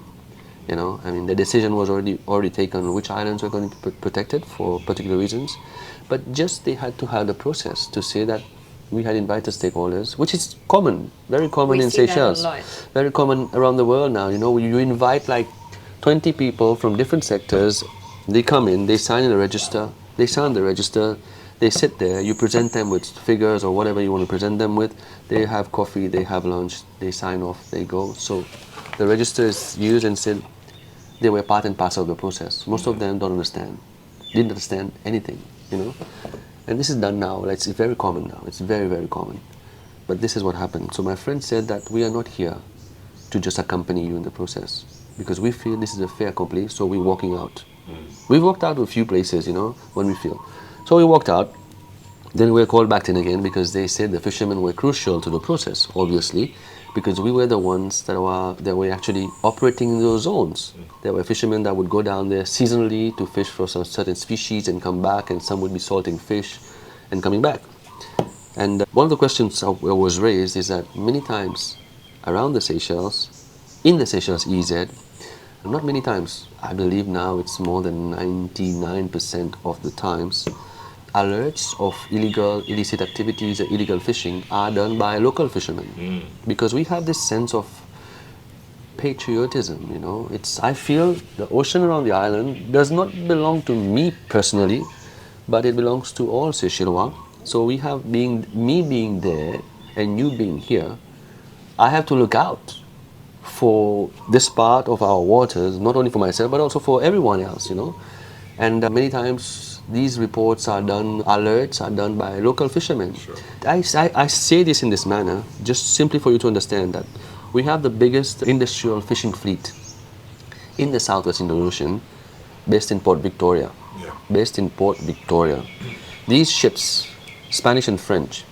You know, I mean, the decision was already taken on which islands were going to be protected for particular reasons, but just they had to have the process to say that we had invited stakeholders, which is common, very common in Seychelles, very common around the world now. You know, you invite like 20 people from different sectors. They come in, they sign in the register, they sign the register, they sit there, you present them with figures or whatever you want to present them with, they have coffee, they have lunch, they sign off, they go. So the register is used and said they were part and parcel of the process. Most of them didn't understand anything, you know. And this is done now, like, it's very common now, it's very, very common. But this is what happened. So my friend said that we are not here to just accompany you in the process, because we feel this is a fait accompli, so we're walking out. We've walked out to a few places, you know, when we feel. So we walked out, then we were called back in again because they said the fishermen were crucial to the process, obviously, because we were the ones that were actually operating in those zones. There were fishermen that would go down there seasonally to fish for some certain species and come back, and some would be salting fish and coming back. And one of the questions that was raised is that many times around the Seychelles, in the Seychelles EZ, not many times, I believe now it's more than 99% of the times, alerts of illegal, illicit activities, illegal fishing are done by local fishermen. Because we have this sense of patriotism, you know. I feel the ocean around the island does not belong to me personally, but it belongs to all Seychellois. So we have me being there and you being here, I have to look out for this part of our waters, not only for myself, but also for everyone else, you know. And many times these reports are done, alerts are done by local fishermen. Sure. I say this in this manner, just simply for you to understand that we have the biggest industrial fishing fleet in the Southwest Indian Ocean, based in Port Victoria. Yeah. Based in Port Victoria. These ships, Spanish and French,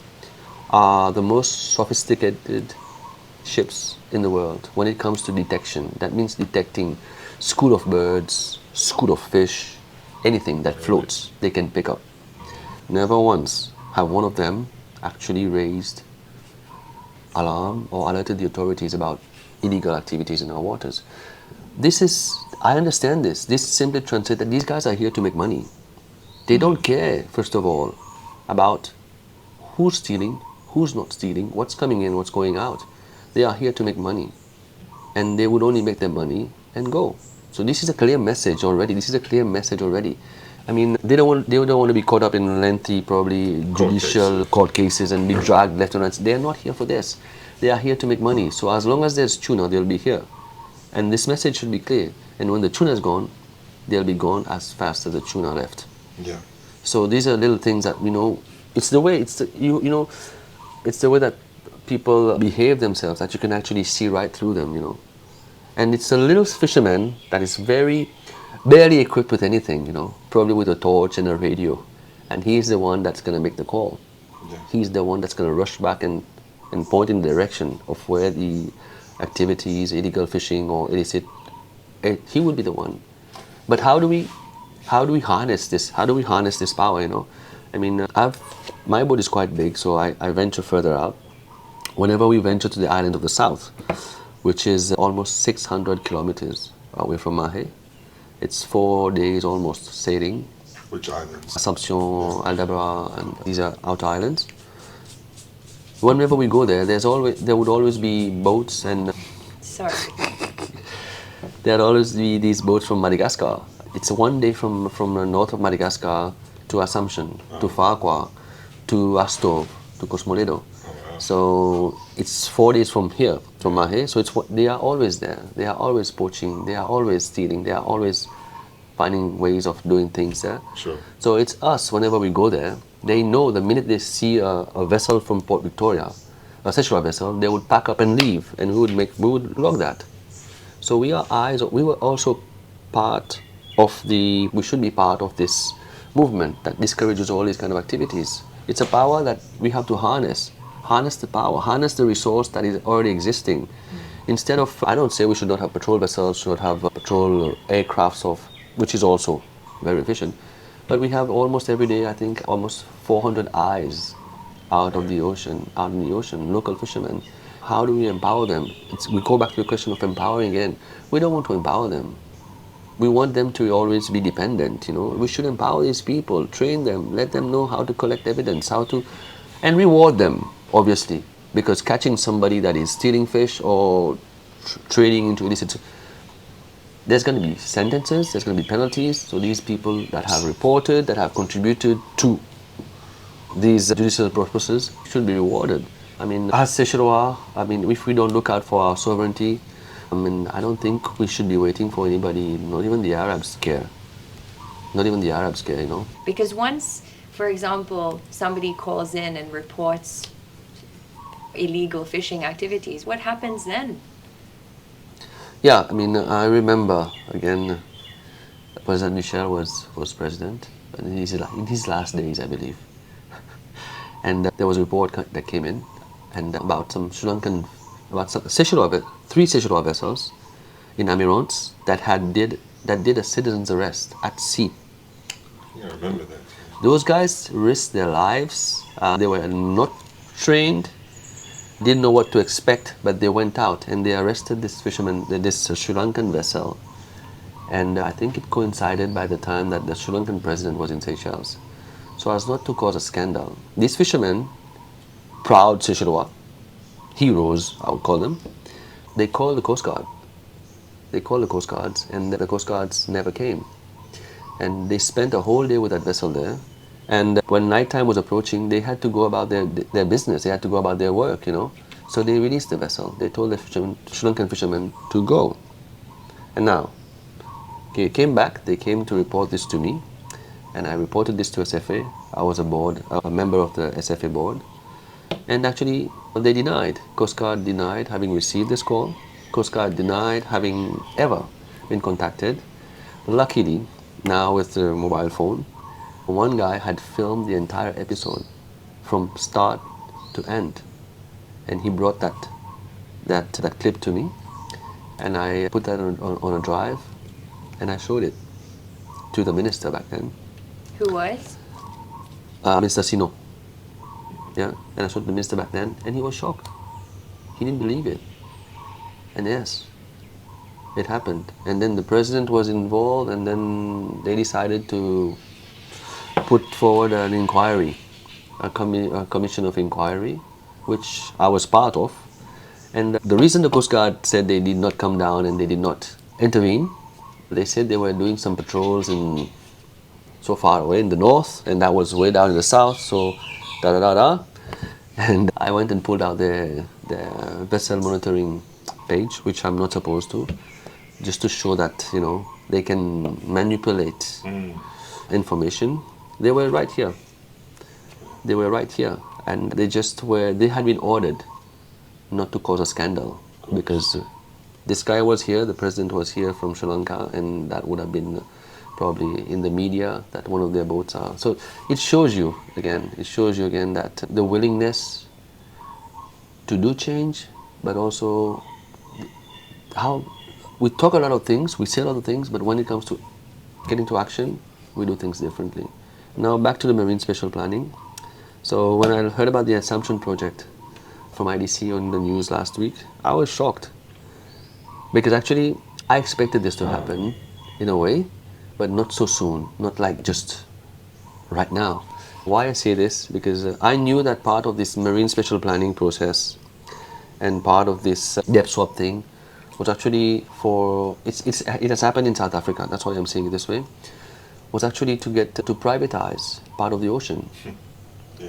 are the most sophisticated ships in the world when it comes to detection. That means detecting school of birds, school of fish, anything that floats, they can pick up. Never once have one of them actually raised alarm or alerted the authorities about illegal activities in our waters. I understand this. This simply translates that these guys are here to make money. They don't care, first of all, about who's stealing, who's not stealing, what's coming in, what's going out. They are here to make money. And they would only make their money and go. So this is a clear message already. I mean, they don't want to be caught up in lengthy, probably judicial court cases and be dragged left and right. They are not here for this. They are here to make money. So as long as there's tuna, they'll be here. And this message should be clear. And when the tuna is gone, they'll be gone as fast as the tuna left. Yeah. So these are little things that, you know, it's the way that people behave themselves that you can actually see right through them, you know. And it's a little fisherman that is barely equipped with anything, you know, probably with a torch and a radio. And he's the one that's going to make the call. Yeah. He's the one that's going to rush back and point in the direction of where the activities, illegal fishing or illicit, he would be the one. But how do we harness this? How do we harness this power, you know? I mean, my boat is quite big, so I venture further out. Whenever we venture to the island of the south, which is almost 600 kilometers away from Mahé, it's 4 days almost sailing. Which islands? Assomption, Aldabra, and these are outer islands. Whenever we go there, there would always be boats and Sorry. there would always be these boats from Madagascar. It's 1 day from the north of Madagascar to Assumption, to Farquhar, to Astov, to Cosmoledo. So it's 4 days from here, from Mahé. So they are always there. They are always poaching. They are always stealing. They are always finding ways of doing things there. Sure. So it's us, whenever we go there, they know the minute they see a vessel from Port Victoria, a Seychellois vessel, they would pack up and leave, and we would log that. So we were also we should be part of this movement that discourages all these kind of activities. It's a power that we have to harness the power, harness the resource that is already existing. Instead of, I don't say we should not have patrol vessels, should have patrol aircrafts, which is also very efficient. But we have almost every day, I think, almost 400 eyes out in the ocean, local fishermen. How do we empower them? We go back to the question of empowering again. We don't want to empower them. We want them to always be dependent, you know. We should empower these people, train them, let them know how to collect evidence, and reward them, obviously, because catching somebody that is stealing fish or trading into illicit, there's going to be sentences, there's going to be penalties. So these people that have reported, that have contributed to these judicial purposes should be rewarded. I mean, as Seychellois, if we don't look out for our sovereignty, I don't think we should be waiting for anybody, not even the Arabs care. Not even the Arabs care, you know. Because once, for example, somebody calls in and reports illegal fishing activities, what happens then? Yeah, I remember, again, President Michel was president in his last days, I believe. And there was a report that came in and about some three Seychellois vessels in Amirants that did a citizen's arrest at sea. Yeah, I remember that. Those guys risked their lives. They were not trained, didn't know what to expect, but they went out and they arrested this fisherman, this Sri Lankan vessel. And I think it coincided by the time that the Sri Lankan president was in Seychelles. so as not to cause a scandal. These fishermen, proud Seychellois, heroes, I would call them, they called the Coast Guard. They called the Coast Guards, and the Coast Guards never came. And they spent a whole day with that vessel there. And when nighttime was approaching, they had to go about their business. They had to go about their work, you know. So they released the vessel. They told the Sri Lankan fishermen to go. And now, they came back. They came to report this to me. And I reported this to SFA. I was a member of the SFA board. And actually, they denied. Coast Guard denied having received this call. Coast Guard denied having ever been contacted. Luckily, now with the mobile phone, one guy had filmed the entire episode from start to end. And he brought that clip to me. And I put that on a drive. And I showed it to the minister back then. Who was? Mr. Sino. Yeah, and I showed the minister back then, and he was shocked. He didn't believe it. And yes, it happened. And then the president was involved, and then they decided to put forward an inquiry, a commission of inquiry, which I was part of. And the reason the Coast Guard said they did not come down and they did not intervene, they said they were doing some patrols in so far away in the north, and that was way down in the south, so da-da-da-da. And I went and pulled out their vessel monitoring page, which I'm not supposed to, just to show that, you know, they can manipulate information. They were right here. They were right here. And they had been ordered not to cause a scandal, because this guy was here, the president was here from Sri Lanka, and that would have been probably in the media that one of their boats are. So it shows you again that the willingness to do change, but also how we talk a lot of things, we say a lot of things, but when it comes to getting to action, we do things differently. Now back to the marine spatial planning. So when I heard about the Assomption project from IDC on the news last week, I was shocked, because actually I expected this to happen in a way, but not so soon, not like just right now. Why I say this? Because I knew that part of this marine spatial planning process and part of this depth swap thing was actually it has happened in South Africa, that's why I'm saying it this way, was actually to get to privatize part of the ocean. Yeah.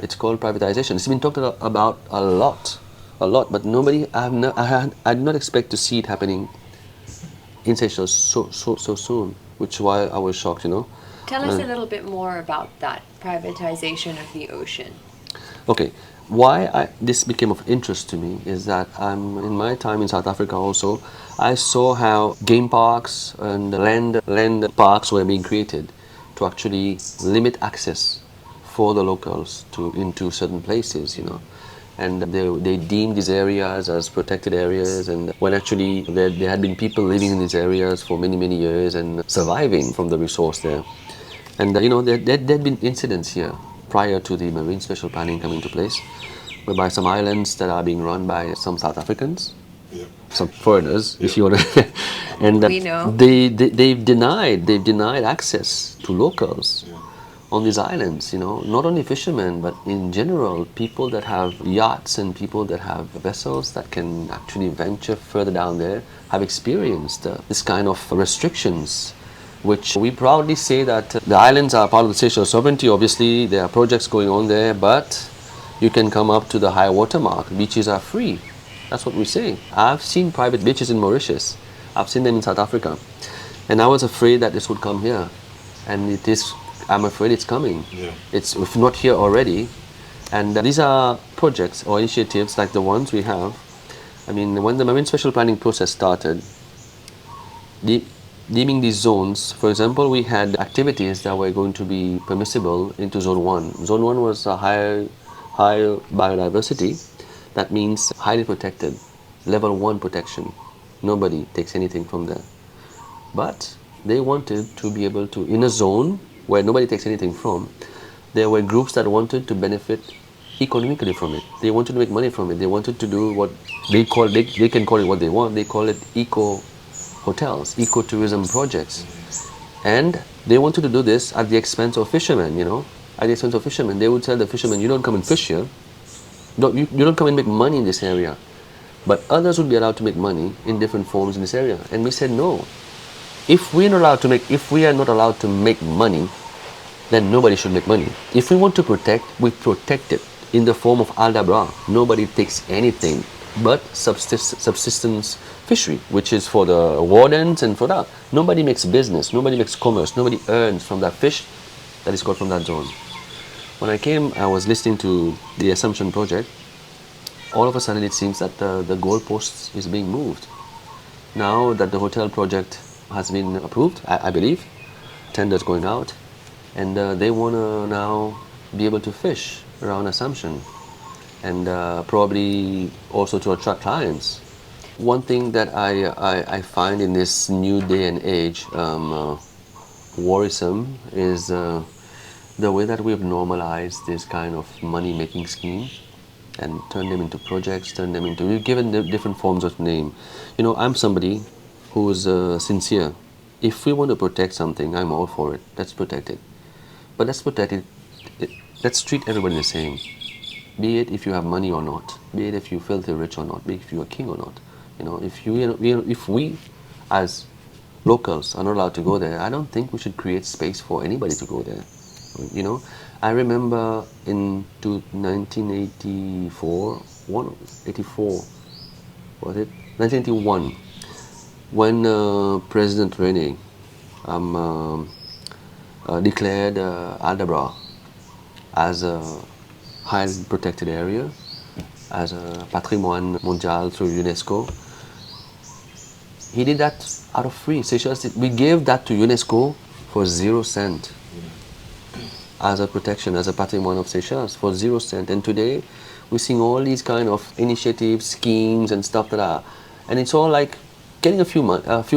It's called privatisation. It's been talked about a lot, but nobody, I did not expect to see it happening in Seychelles so soon, which is why I was shocked, you know. Tell us a little bit more about that privatization of the ocean. Okay, why this became of interest to me is that in my time in South Africa also, I saw how game parks and land parks were being created to actually limit access for the locals into certain places, you know. And they deemed these areas as protected areas, and when actually there had been people living in these areas for many years and surviving from the resource there. And you know, there had been incidents here prior to the marine spatial planning coming into place, whereby some islands that are being run by some South Africans, some foreigners, if you want to, and we know. they've denied access to locals. On these islands, you know, not only fishermen, but in general, people that have yachts and people that have vessels that can actually venture further down there have experienced this kind of restrictions, which we proudly say that the islands are part of the Seychelles sovereignty. Obviously, there are projects going on there, but you can come up to the high water mark. Beaches are free. That's what we say. I've seen private beaches in Mauritius. I've seen them in South Africa. And I was afraid that this would come here. And it is. I'm afraid it's coming. Yeah. It's, if not here already. And these are projects or initiatives like the ones we have. I mean, when the marine spatial planning process started, deeming these zones, for example, we had activities that were going to be permissible into Zone 1. Zone 1 was a higher biodiversity. That means highly protected, level 1 protection. Nobody takes anything from there. But they wanted to be able to, in a zone where nobody takes anything from, there were groups that wanted to benefit economically from it. They wanted to make money from it. They wanted to do what they can call it what they want. They call it eco hotels, ecotourism projects. And they wanted to do this at the expense of fishermen, you know. adjacent to fishermen. They would tell the fishermen, you don't come and fish here. You don't come and make money in this area. But others would be allowed to make money in different forms in this area. And we said no. If we are not allowed to make money, then nobody should make money. If we want to protect, we protect it in the form of aldabra. Nobody takes anything but subsistence fishery, which is for the wardens and for that. Nobody makes business, nobody makes commerce, nobody earns from that fish that is caught from that zone. When I came, I was listening to the Assomption project. All of a sudden it seems that the goalpost is being moved. Now that the hotel project has been approved, I believe, tenders going out, and they want to now be able to fish around Assomption and probably also to attract clients. One thing that I find in this new day and age worrisome is the way that we've normalized this kind of money-making scheme and turn them into projects, we've given them different forms of name. You know, I'm somebody who's sincere. If we want to protect something, I'm all for it. Let's protect it. But let's protect it. Let's treat everybody the same. Be it if you have money or not. Be it if you're filthy rich or not. Be it if you're a king or not. You know, if we as locals are not allowed to go there, I don't think we should create space for anybody to go there. You know, I remember in 1984, 1981, when President Rene declared Aldabra as a highly protected area, as a patrimoine mondial through UNESCO. He did that out of free. Seychelles, we gave that to UNESCO for 0 cent. As a protection, as a patrimoine of Seychelles for 0 cent. And today we're seeing all these kind of initiatives, schemes and stuff that are, and it's all like getting a few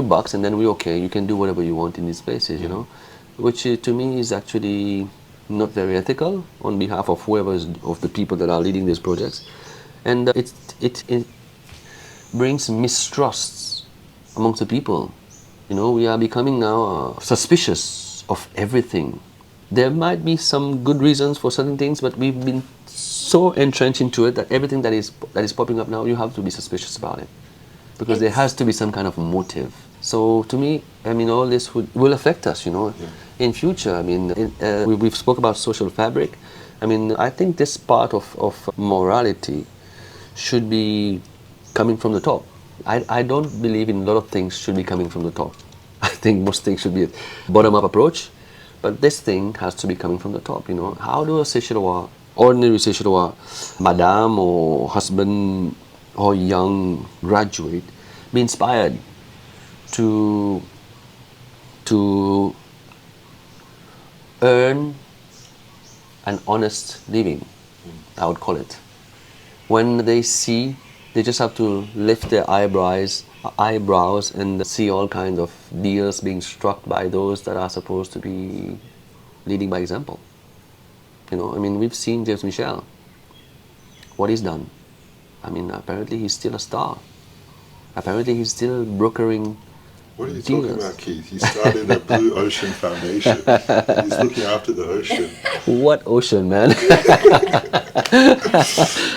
bucks and then we're okay, you can do whatever you want in these places, you know, which to me is actually not very ethical on behalf of whoever is, of the people that are leading these projects. And it brings mistrusts amongst the people. You know, we are becoming now suspicious of everything. There might be some good reasons for certain things, but we've been so entrenched into it that everything that is popping up now, you have to be suspicious about it, because there has to be some kind of motive. So to me, I mean, all this will affect us, you know, in future. I mean, we've spoke about social fabric. I mean, I think this part of morality should be coming from the top. I don't believe in a lot of things should be coming from the top. I think most things should be a bottom-up approach. But this thing has to be coming from the top, you know. How do a Seychellois, ordinary Seychellois, madam or husband or young graduate be inspired to earn an honest living, I would call it. When they see, they just have to lift their eyebrows and see all kinds of deals being struck by those that are supposed to be leading by example. You know, I mean, we've seen James Michel, what he's done. I mean, apparently he's still a star. Apparently he's still brokering. What are you deals. talking about, Keith? He started a Blue Ocean Foundation. He's looking after the ocean. What ocean, man?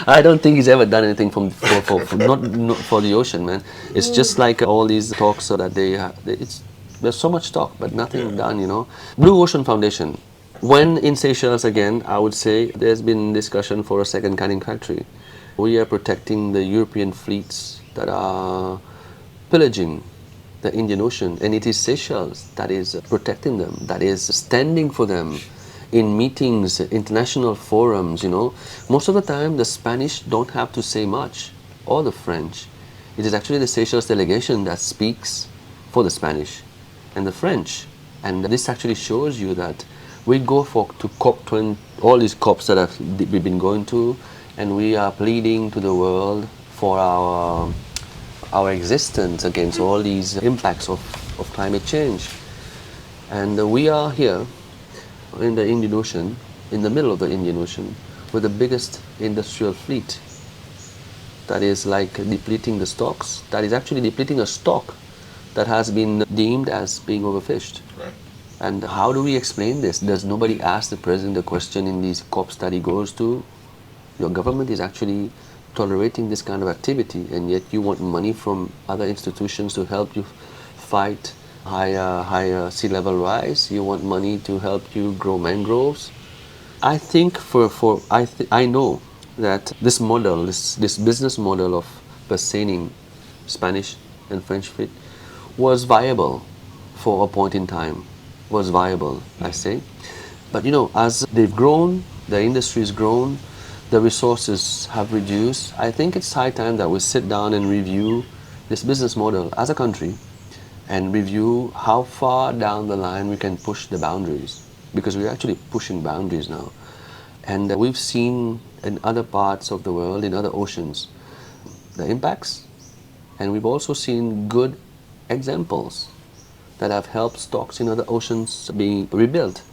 I don't think he's ever done anything not for the ocean, man. It's just like all these talks so that there's so much talk, but nothing done, you know. Blue Ocean Foundation. When in Seychelles, again, I would say there's been discussion for a second canning factory. We are protecting the European fleets that are pillaging the Indian Ocean, and it is Seychelles that is protecting them, that is standing for them in meetings, international forums, you know. Most of the time the Spanish don't have to say much, or the French. It is actually the Seychelles delegation that speaks for the Spanish and the French. And this actually shows you that we go to COP20, all these COPs that we've been going to, and we are pleading to the world for our existence against all these impacts of climate change. And we are here in the Indian Ocean, in the middle of the Indian Ocean, with the biggest industrial fleet that is like depleting the stocks, that is actually depleting a stock that has been deemed as being overfished. Right. And how do we explain this? Does nobody ask the president the question in these COPs that he goes to? Your government is actually tolerating this kind of activity, and yet you want money from other institutions to help you fight higher sea level rise. You want money to help you grow mangroves. I think I know that this model, this business model of persening Spanish and French fish was viable for a point in time. Was viable, I say. But as they've grown, the industry has grown, the resources have reduced. I think it's high time that we sit down and review this business model as a country and review how far down the line we can push the boundaries, because we're actually pushing boundaries now. And we've seen in other parts of the world, in other oceans, the impacts, and we've also seen good examples that have helped stocks in other oceans be rebuilt.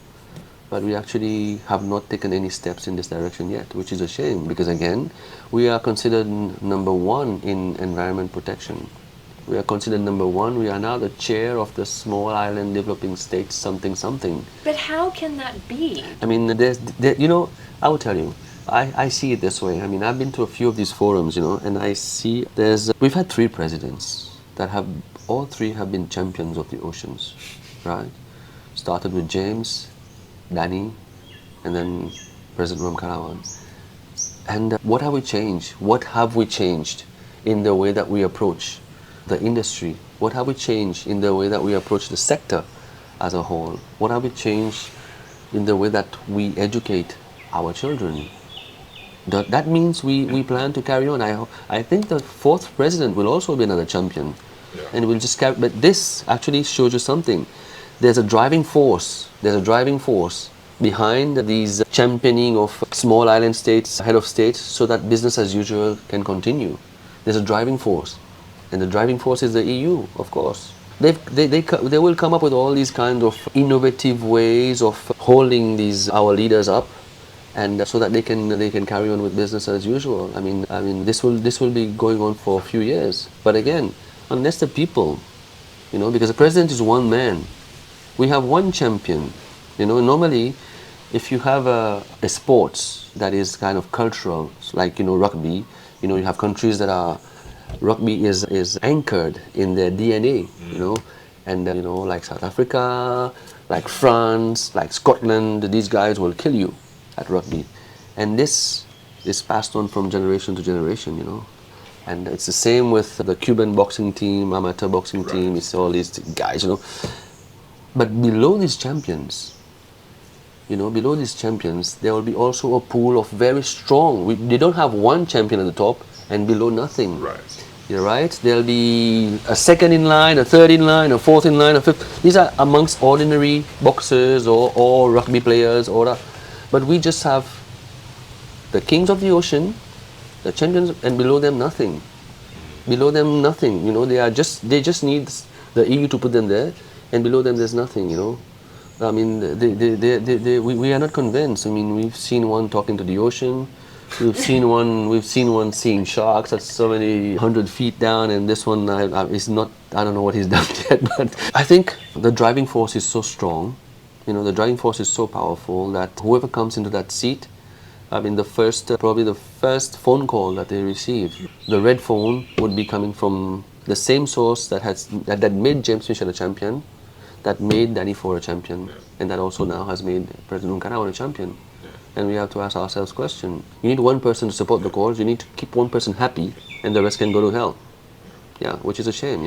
But we actually have not taken any steps in this direction yet, which is a shame, because again, we are considered number one in environment protection. We are considered number one. We are now the chair of the small island developing states something something. But how can that be? I mean, I will tell you, I see it this way. I mean, I've been to a few of these forums, and I see we've had 3 presidents that all 3 have been champions of the oceans, right? Started with James, Danny, and then President Ramkalawan. And what have we changed? What have we changed in the way that we approach the industry? What have we changed in the way that we approach the sector as a whole? What have we changed in the way that we educate our children? That means we plan to carry on. I think the 4th president will also be another champion. Yeah. And we'll just carry, but this actually shows you something. There's a driving force behind these championing of small island states, head of states, so that business as usual can continue. There's a driving force, and the driving force is the EU, of course. They will come up with all these kind of innovative ways of holding our leaders up, and so that they can carry on with business as usual. I mean this will be going on for a few years. But again, unless the people, because the president is one man, we have one champion. Normally, if you have a sports that is kind of cultural, like rugby, you have countries that are rugby is anchored in their DNA, and like South Africa, like France, like Scotland, these guys will kill you at rugby, and this is passed on from generation to generation, and it's the same with the Cuban boxing team, amateur boxing team. It's all these guys, But below these champions, there will be also a pool of very strong. They don't have one champion at the top and below nothing. Right. You're right. There'll be a second in line, a third in line, a fourth in line, a fifth. These are amongst ordinary boxers or rugby players, but we just have the kings of the ocean, the champions, and below them nothing. Below them nothing. They just need the EU to put them there, and below them there's nothing. I mean, we are not convinced. I mean, we've seen one talking to the ocean. We've seen one seeing sharks at so many 100 feet down, and this one is not. I don't know what he's done yet, but I think the driving force is so strong. The driving force is so powerful that whoever comes into that seat, I mean, probably the first phone call that they receive, the red phone would be coming from the same source that made James Michel a champion, that made Danny Ford a champion, and that also now has made President Nkarawan a champion. And we have to ask ourselves a question. You need one person to support the cause. You need to keep one person happy, and the rest can go to hell. Yeah, which is a shame,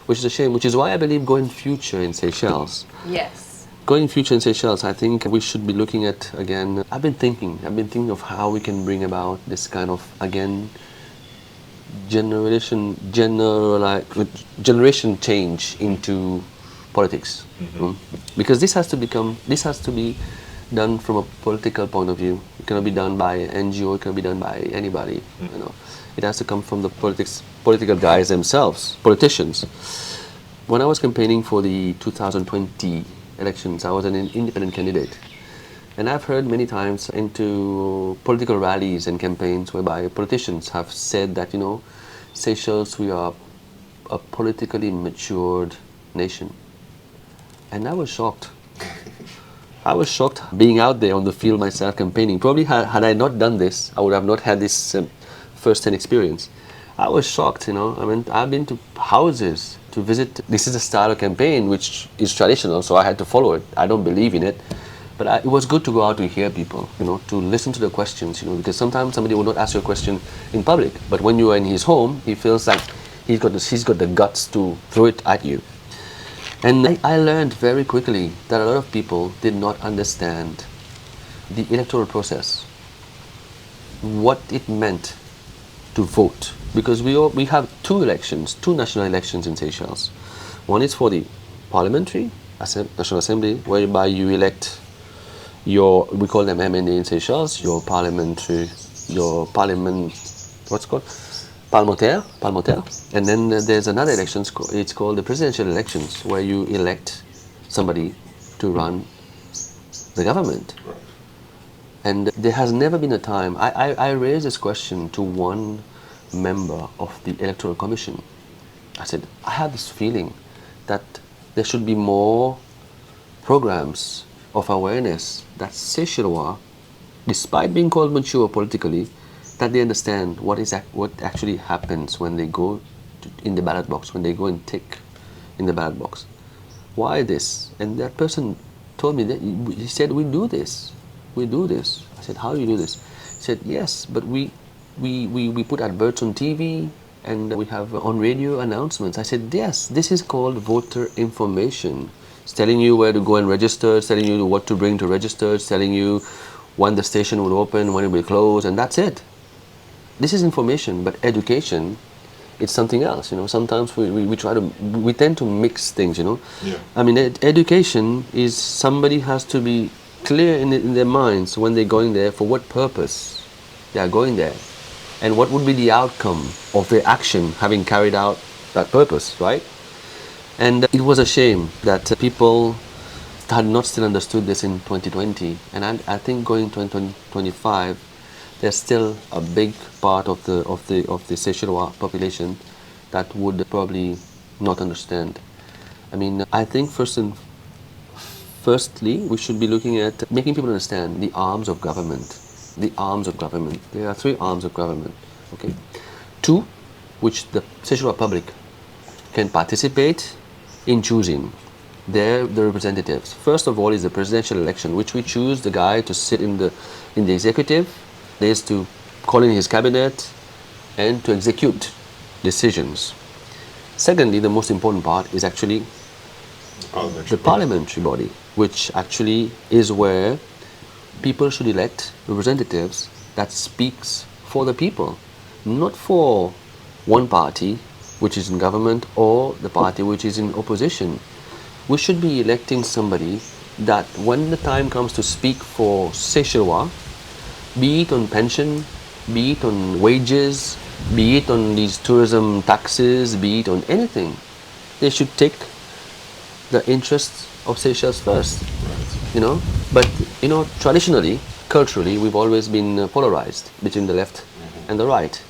Which is a shame, which is why I believe going future in Seychelles. Yes. Going future in Seychelles, I think we should be looking at, again, I've been thinking of how we can bring about this kind of, again, generation change into politics. Because this has to be done from a political point of view. It cannot be done by an NGO, it cannot be done by anybody. It has to come from the political guys themselves, politicians. When I was campaigning for the 2020 elections, I was an independent candidate. And I've heard many times into political rallies and campaigns whereby politicians have said that, Seychelles, we are a politically matured nation. And I was shocked. I was shocked being out there on the field myself campaigning. Probably had I not done this, I would have not had this first-hand experience. I was shocked, I mean, I've been to houses to visit. This is a style of campaign which is traditional, so I had to follow it. I don't believe in it. But it was good to go out to hear people, to listen to the questions, because sometimes somebody will not ask you a question in public. But when you are in his home, he feels like he's got the guts to throw it at you. And I learned very quickly that a lot of people did not understand the electoral process, what it meant to vote. Because we have two national elections in Seychelles. One is for the parliamentary National Assembly, whereby you elect we call them MNA in Seychelles, parlementaire. And then there's another election, it's called the presidential elections, where you elect somebody to run the government. Right. And there has never been a time, I raised this question to one member of the Electoral Commission. I said, I have this feeling that there should be more programs of awareness that Seychellois, despite being called mature politically, that they understand what actually happens when they go in the ballot box, when they go and tick in the ballot box. Why this? And that person told me that he said, we do this. I said, how do you do this? He said, yes, but we put adverts on TV and we have on radio announcements. I said, yes, this is called voter information. It's telling you where to go and register, it's telling you what to bring to register, it's telling you when the station will open, when it will close, and that's it. This is information, but education, it's something else. Sometimes we tend to mix things. Yeah. I mean, education is somebody has to be clear in their minds when they're going there for what purpose they are going there, and what would be the outcome of their action having carried out that purpose, right? And it was a shame that people had not still understood this in 2020, and I think going to 2025. There's still a big part of the Seychellois population that would probably not understand. I mean, I think firstly, we should be looking at making people understand the arms of government. The arms of government. There are three arms of government. Okay, two, which the Seychellois public can participate in choosing. They're the representatives. First of all is the presidential election, which we choose the guy to sit in the executive. Is to call in his cabinet and to execute decisions. Secondly, the most important part is actually the parliamentary body, which actually is where people should elect representatives that speaks for the people, not for one party which is in government or the party which is in opposition. We should be electing somebody that when the time comes to speak for Seychellois, be it on pension, be it on wages, be it on these tourism taxes, be it on anything, they should take the interests of Seychelles first. Right. But traditionally, culturally, we've always been polarized between the left and the right.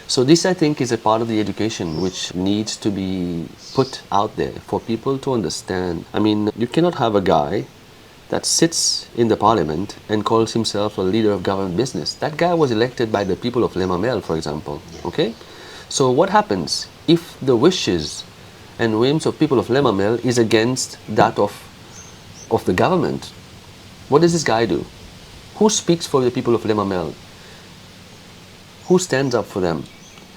So this, I think, is a part of the education which needs to be put out there for people to understand. I mean, you cannot have a guy that sits in the parliament and calls himself a leader of government business. That guy was elected by the people of Le Mamel, for example. Okay? So what happens if the wishes and whims of people of Le Mamel is against that of the government? What does this guy do? Who speaks for the people of Le Mamel? Who stands up for them?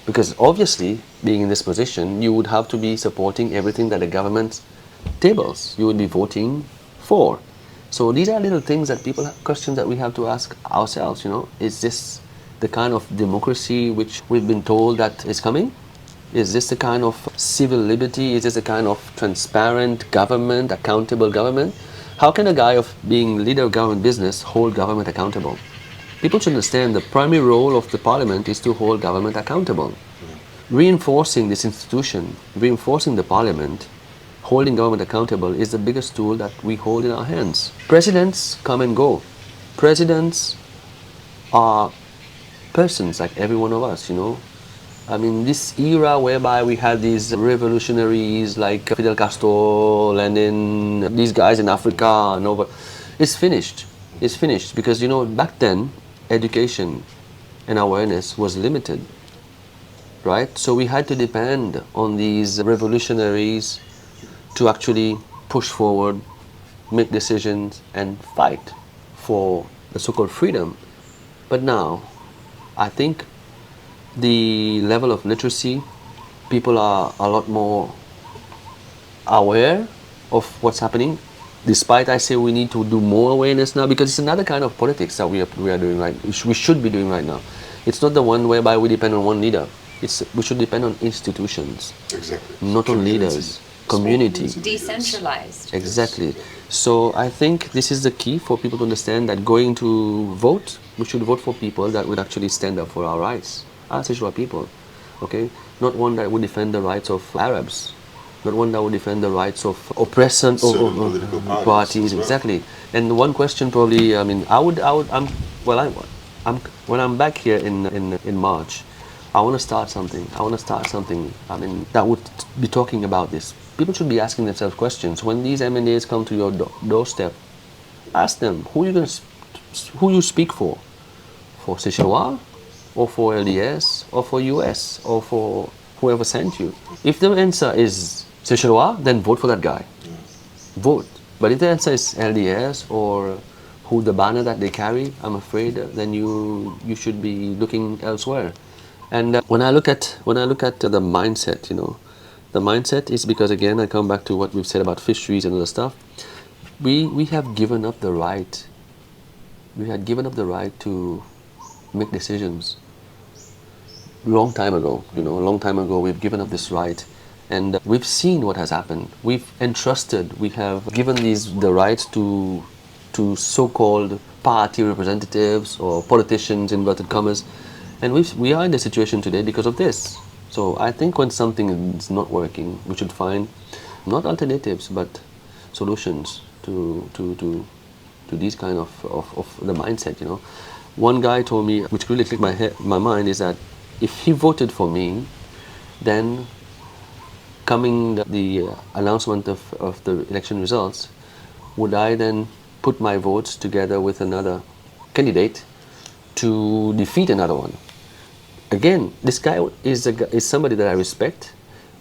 Because obviously, being in this position, you would have to be supporting everything that the government tables. You would be voting for. So these are little things that questions that we have to ask ourselves, Is this the kind of democracy which we've been told that is coming? Is this the kind of civil liberty? Is this the kind of transparent government, accountable government? How can a guy of being leader of government business hold government accountable? People should understand the primary role of the parliament is to hold government accountable. Reinforcing this institution, reinforcing the parliament, holding government accountable is the biggest tool that we hold in our hands. Presidents come and go. Presidents are persons like every one of us, I mean, this era whereby we had these revolutionaries like Fidel Castro, Lenin, these guys in Africa and over, It's finished. It's finished because, you know, back then, education and awareness was limited, right? So we had to depend on these revolutionaries to actually push forward, make decisions, and fight for the so-called freedom. But now, I think the level of literacy, people are a lot more aware of what's happening. Despite I say we need to do more awareness now, because it's another kind of politics that we are doing right. We should be doing right now. It's not the one whereby we depend on one leader. We should depend on institutions, Exactly. not on leaders. Community. Decentralized. Exactly. So I think this is the key for people to understand that going to vote, we should vote for people that would actually stand up for our rights, our Seychellois people. Okay, not one that would defend the rights of Arabs, not one that would defend the rights of oppressant Certain political parties. as well. Exactly. And one question probably, I mean, when I'm back here in March, I want to start something. I mean, that would be talking about this. People should be asking themselves questions. When these M&As come to your doorstep, ask them who you speak for Seychellois, or for LDS, or for US, or for whoever sent you. If the answer is Seychellois, then vote for that guy. Vote. But if the answer is LDS or who the banner that they carry, I'm afraid then you should be looking elsewhere. And when I look at the mindset, you know, the mindset is because, again, I come back to what we've said about fisheries and other stuff. We have given up the right. We had given up the right to make decisions. Long time ago, you know, a long time ago, we've given up this right, and we've seen what has happened. We have given the right to so-called party representatives or politicians, inverted commas, and we are in the situation today because of this. So I think when something is not working, we should find not alternatives but solutions to these kind of the mindset. You know, one guy told me, which really clicked my mind, is that if he voted for me, then coming the announcement of the election results, would I then put my votes together with another candidate to defeat another one? Again, this guy is somebody that I respect,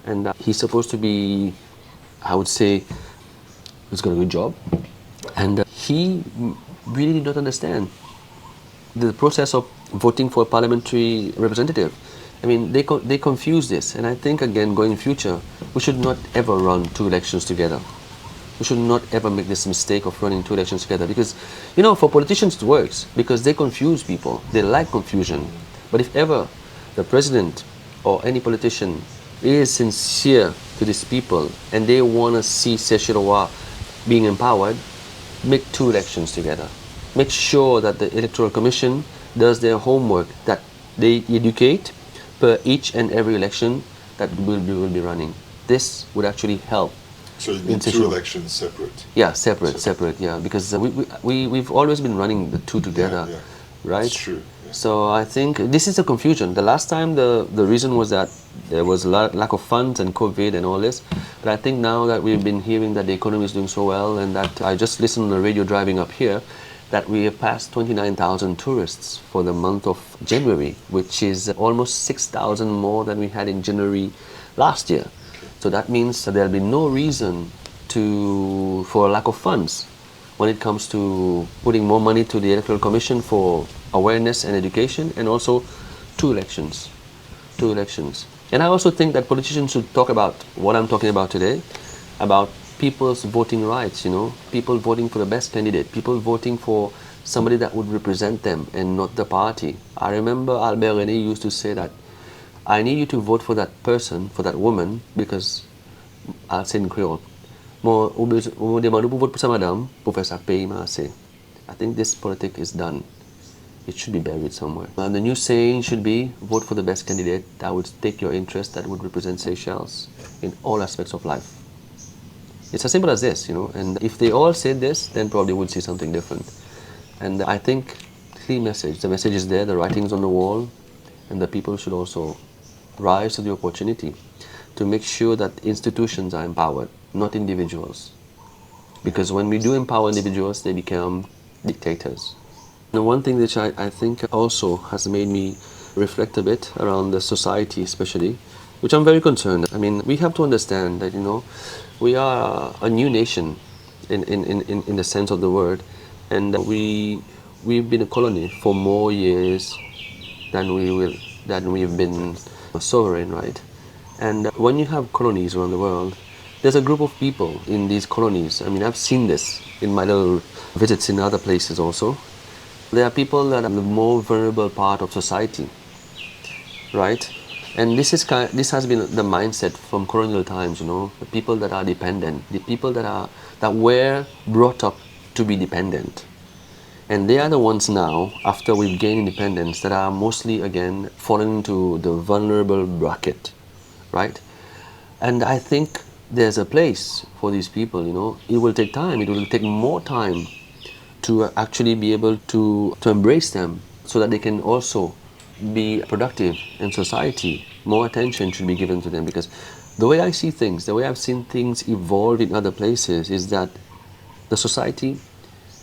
and he's supposed to be, I would say, he's got a good job, and he really did not understand the process of voting for a parliamentary representative. I mean, they confuse this, and I think, again, going in future, we should not ever run two elections together. We should not ever make this mistake of running two elections together, because, you know, for politicians it works because they confuse people. They like confusion. But if ever the president or any politician is sincere to these people and they want to see Seychellois being empowered, make two elections together. Make sure that the Electoral Commission does their homework, that they educate per each and every election that will be running. This would actually help. So you need two elections separate? Yeah, separate, yeah, because we've always been running the two together, right? That's true. Yeah. So I think this is a confusion. The last time the reason was that there was a lack of funds and COVID and all this, but I think now that we've been hearing that the economy is doing so well, and that I just listened on the radio driving up here, that we have passed 29,000 tourists for the month of January, which is almost 6,000 more than we had in January last year. So that means that there'll be no reason for a lack of funds when it comes to putting more money to the Electoral Commission for awareness and education, and also two elections. And I also think that politicians should talk about what I'm talking about today, about people's voting rights, you know, people voting for the best candidate, people voting for somebody that would represent them and not the party. I remember Albert René used to say that, I need you to vote for that person, for that woman, because, I'll say in Creole, I think this politic is done. It should be buried somewhere. And the new saying should be, vote for the best candidate that would take your interest, that would represent Seychelles in all aspects of life. It's as simple as this, you know, and if they all said this, then probably we'll see something different. And I think the message is there, the writing's on the wall, and the people should also rise to the opportunity to make sure that institutions are empowered, not individuals. Because when we do empower individuals, they become dictators. And one thing which I think also has made me reflect a bit around the society especially, which I'm very concerned. I mean, we have to understand that, we are a new nation in the sense of the word, and we've been a colony for more years than we've been sovereign, right? And when you have colonies around the world, there's a group of people in these colonies. I mean, I've seen this in my little visits in other places also. There are people that are the more vulnerable part of society, right? And this has been the mindset from colonial times, the people that are dependent, the people that were brought up to be dependent. And they are the ones now, after we've gained independence, that are mostly again falling into the vulnerable bracket, right? And I think there's a place for these people, It will take time, it will take more time to actually be able to embrace them so that they can also be productive in society. More attention should be given to them, because the way I see things, the way I've seen things evolve in other places is that the society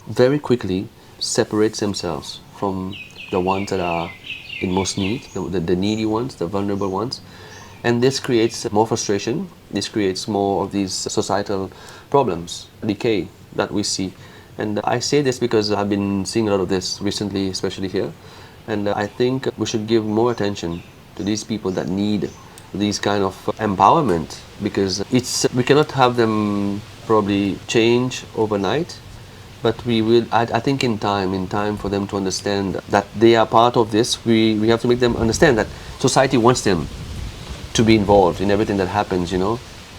very quickly separates themselves from the ones that are in most need, the needy ones, the vulnerable ones. And this creates more frustration, this creates more of these societal problems, decay that we see. And I say this because I've been seeing a lot of this recently, especially here. And I think we should give more attention to these people that need these kind of empowerment, because we cannot have them probably change overnight, but we will. I think in time for them to understand that they are part of this, we have to make them understand that society wants them to be involved in everything that happens,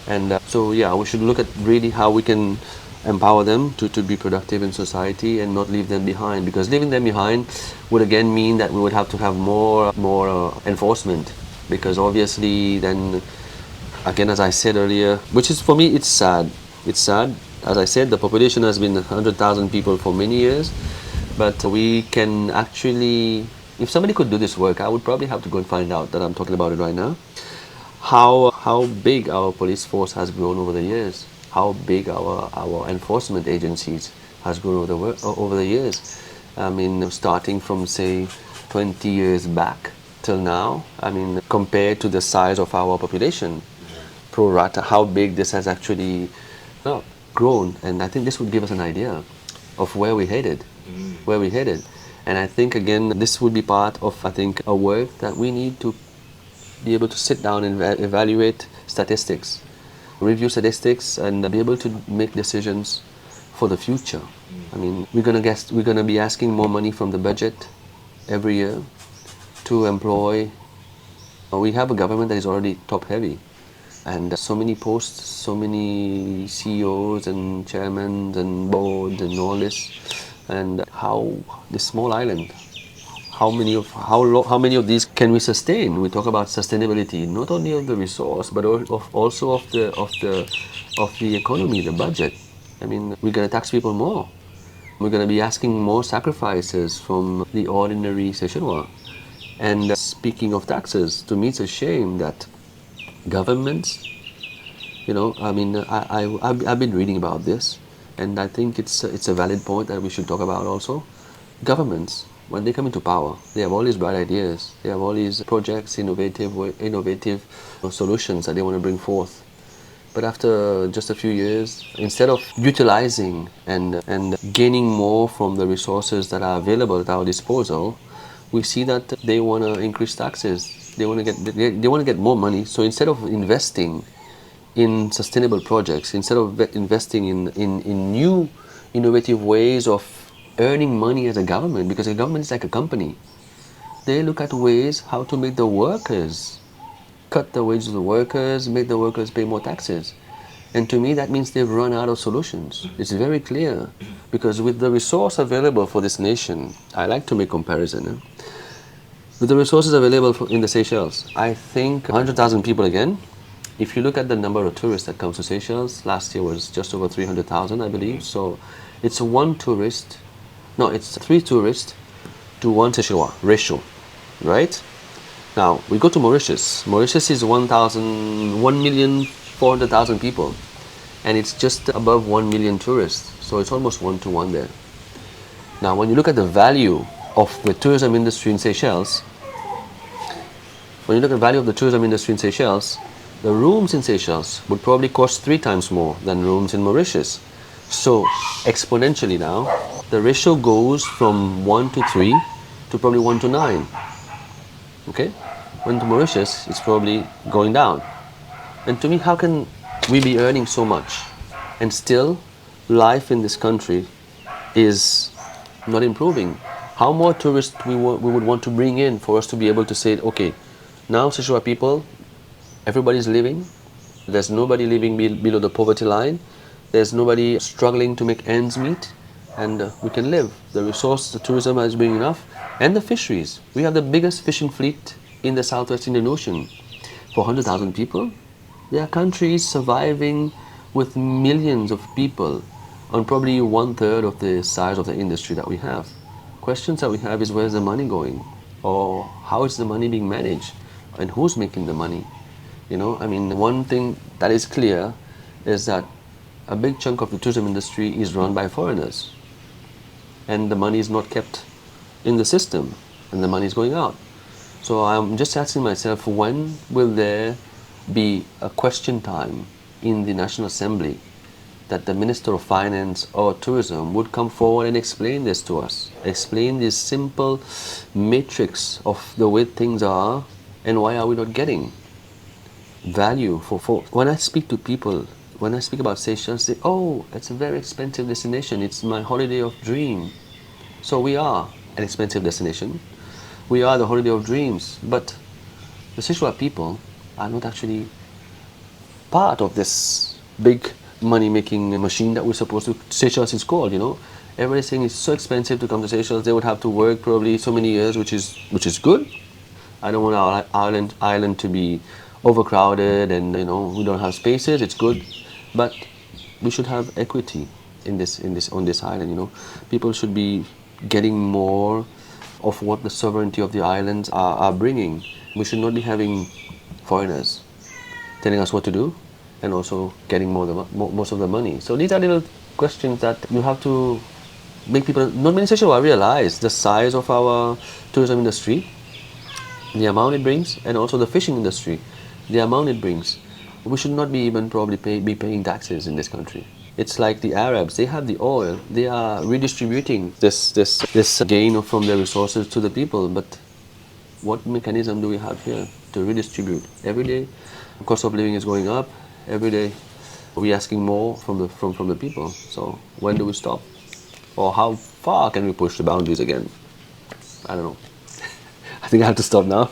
And so yeah, we should look at really how we can empower them to be productive in society and not leave them behind, because leaving them behind would again mean that we would have to have more enforcement, because obviously then again, as I said earlier, which is for me it's sad, as I said, the population has been 100,000 people for many years, but we can actually, if somebody could do this work, I would probably have to go and find out, that I'm talking about it right now, how big our police force has grown over the years, how big our enforcement agencies has grown over the years. I mean, starting from say 20 years back till now, I mean, compared to the size of our population, pro rata, how big this has actually grown. And I think this would give us an idea of where we're headed. And I think again, this would be part of, I think, a work that we need to be able to sit down and evaluate statistics, review statistics, and be able to make decisions for the future. I mean, we're gonna be asking more money from the budget every year to employ. We have a government that is already top heavy, and so many posts, so many CEOs and chairmen and boards and all this, and how this small island, how many of these can we sustain? We talk about sustainability, not only of the resource, but also of the economy, the budget. I mean, we're going to tax people more. We're going to be asking more sacrifices from the ordinary Seychellois. And speaking of taxes, to me it's a shame that governments, I mean, I've been reading about this, and I think it's a valid point that we should talk about also. Governments, when they come into power, they have all these bright ideas, they have all these projects, innovative solutions that they want to bring forth. But after just a few years, instead of utilizing and gaining more from the resources that are available at our disposal, we see that they want to increase taxes. They want to get more money. So instead of investing in sustainable projects, instead of investing in new innovative ways of earning money as a government, because a government is like a company, they look at ways how to make the workers cut the wages of the workers, make the workers pay more taxes. And to me, that means they've run out of solutions. It's very clear, because with the resource available for this nation, I like to make comparison. With the resources available in the Seychelles, I think 100,000 people again. If you look at the number of tourists that comes to Seychelles, last year was just over 300,000, I believe. So it's it's 3 tourists to 1 Seychellois ratio, right? Now, we go to Mauritius. Mauritius is 1,400,000 people. and it's just above 1 million tourists, so it's almost 1-to-1 there. Now when you look at the value of the tourism industry in Seychelles, when you look at the value of the tourism industry in Seychelles, the rooms in Seychelles would probably cost 3 times more than rooms in Mauritius. So exponentially now, the ratio goes from 1 to 3 to probably 1 to 9. Okay? When to Mauritius, it's probably going down. And to me, how can we be earning so much and still life in this country is not improving? How more tourists we would want to bring in for us to be able to say, okay, now Seychellois people, everybody's living. There's nobody living below the poverty line. There's nobody struggling to make ends meet, and we can live. The resource, the tourism is being enough, and the fisheries. We have the biggest fishing fleet in the Southwest Indian Ocean. For 100,000 people, there are countries surviving with millions of people on probably 1/3 of the size of the industry that we have. Questions that we have is, where's the money going? Or how is the money being managed? And who's making the money? You know, I mean, one thing that is clear is that a big chunk of the tourism industry is run by foreigners, and the money is not kept in the system, and the money is going out. So I'm just asking myself, when will there be a question time in the National Assembly that the Minister of Finance or Tourism would come forward and explain this to us, explain this simple matrix of the way things are, and why are we not getting value for when I speak to people, when I speak about Seychelles, they say, oh, it's a very expensive destination, it's my holiday of dream. So we are an expensive destination, we are the holiday of dreams, but the Seychellois people are not actually part of this big money-making machine that we're supposed to, Seychelles is called, you know. Everybody's saying it's so expensive to come to Seychelles, they would have to work probably so many years, which is good. I don't want our island to be overcrowded, and you know, we don't have spaces. It's good, but we should have equity on this island. You know, people should be getting more of what the sovereignty of the islands are bringing. We should not be having foreigners telling us what to do, and also getting most of the money. So these are little questions that you have to make people. Not many Seychellois realize the size of our tourism industry, the amount it brings, and also the fishing industry, the amount it brings. We should not be even probably be paying taxes in this country. It's like the Arabs, they have the oil, they are redistributing this gain from their resources to the people, but what mechanism do we have here to redistribute? Every day, the cost of living is going up, every day we're asking more from the people. So when do we stop? Or how far can we push the boundaries again? I don't know. I think I have to stop now.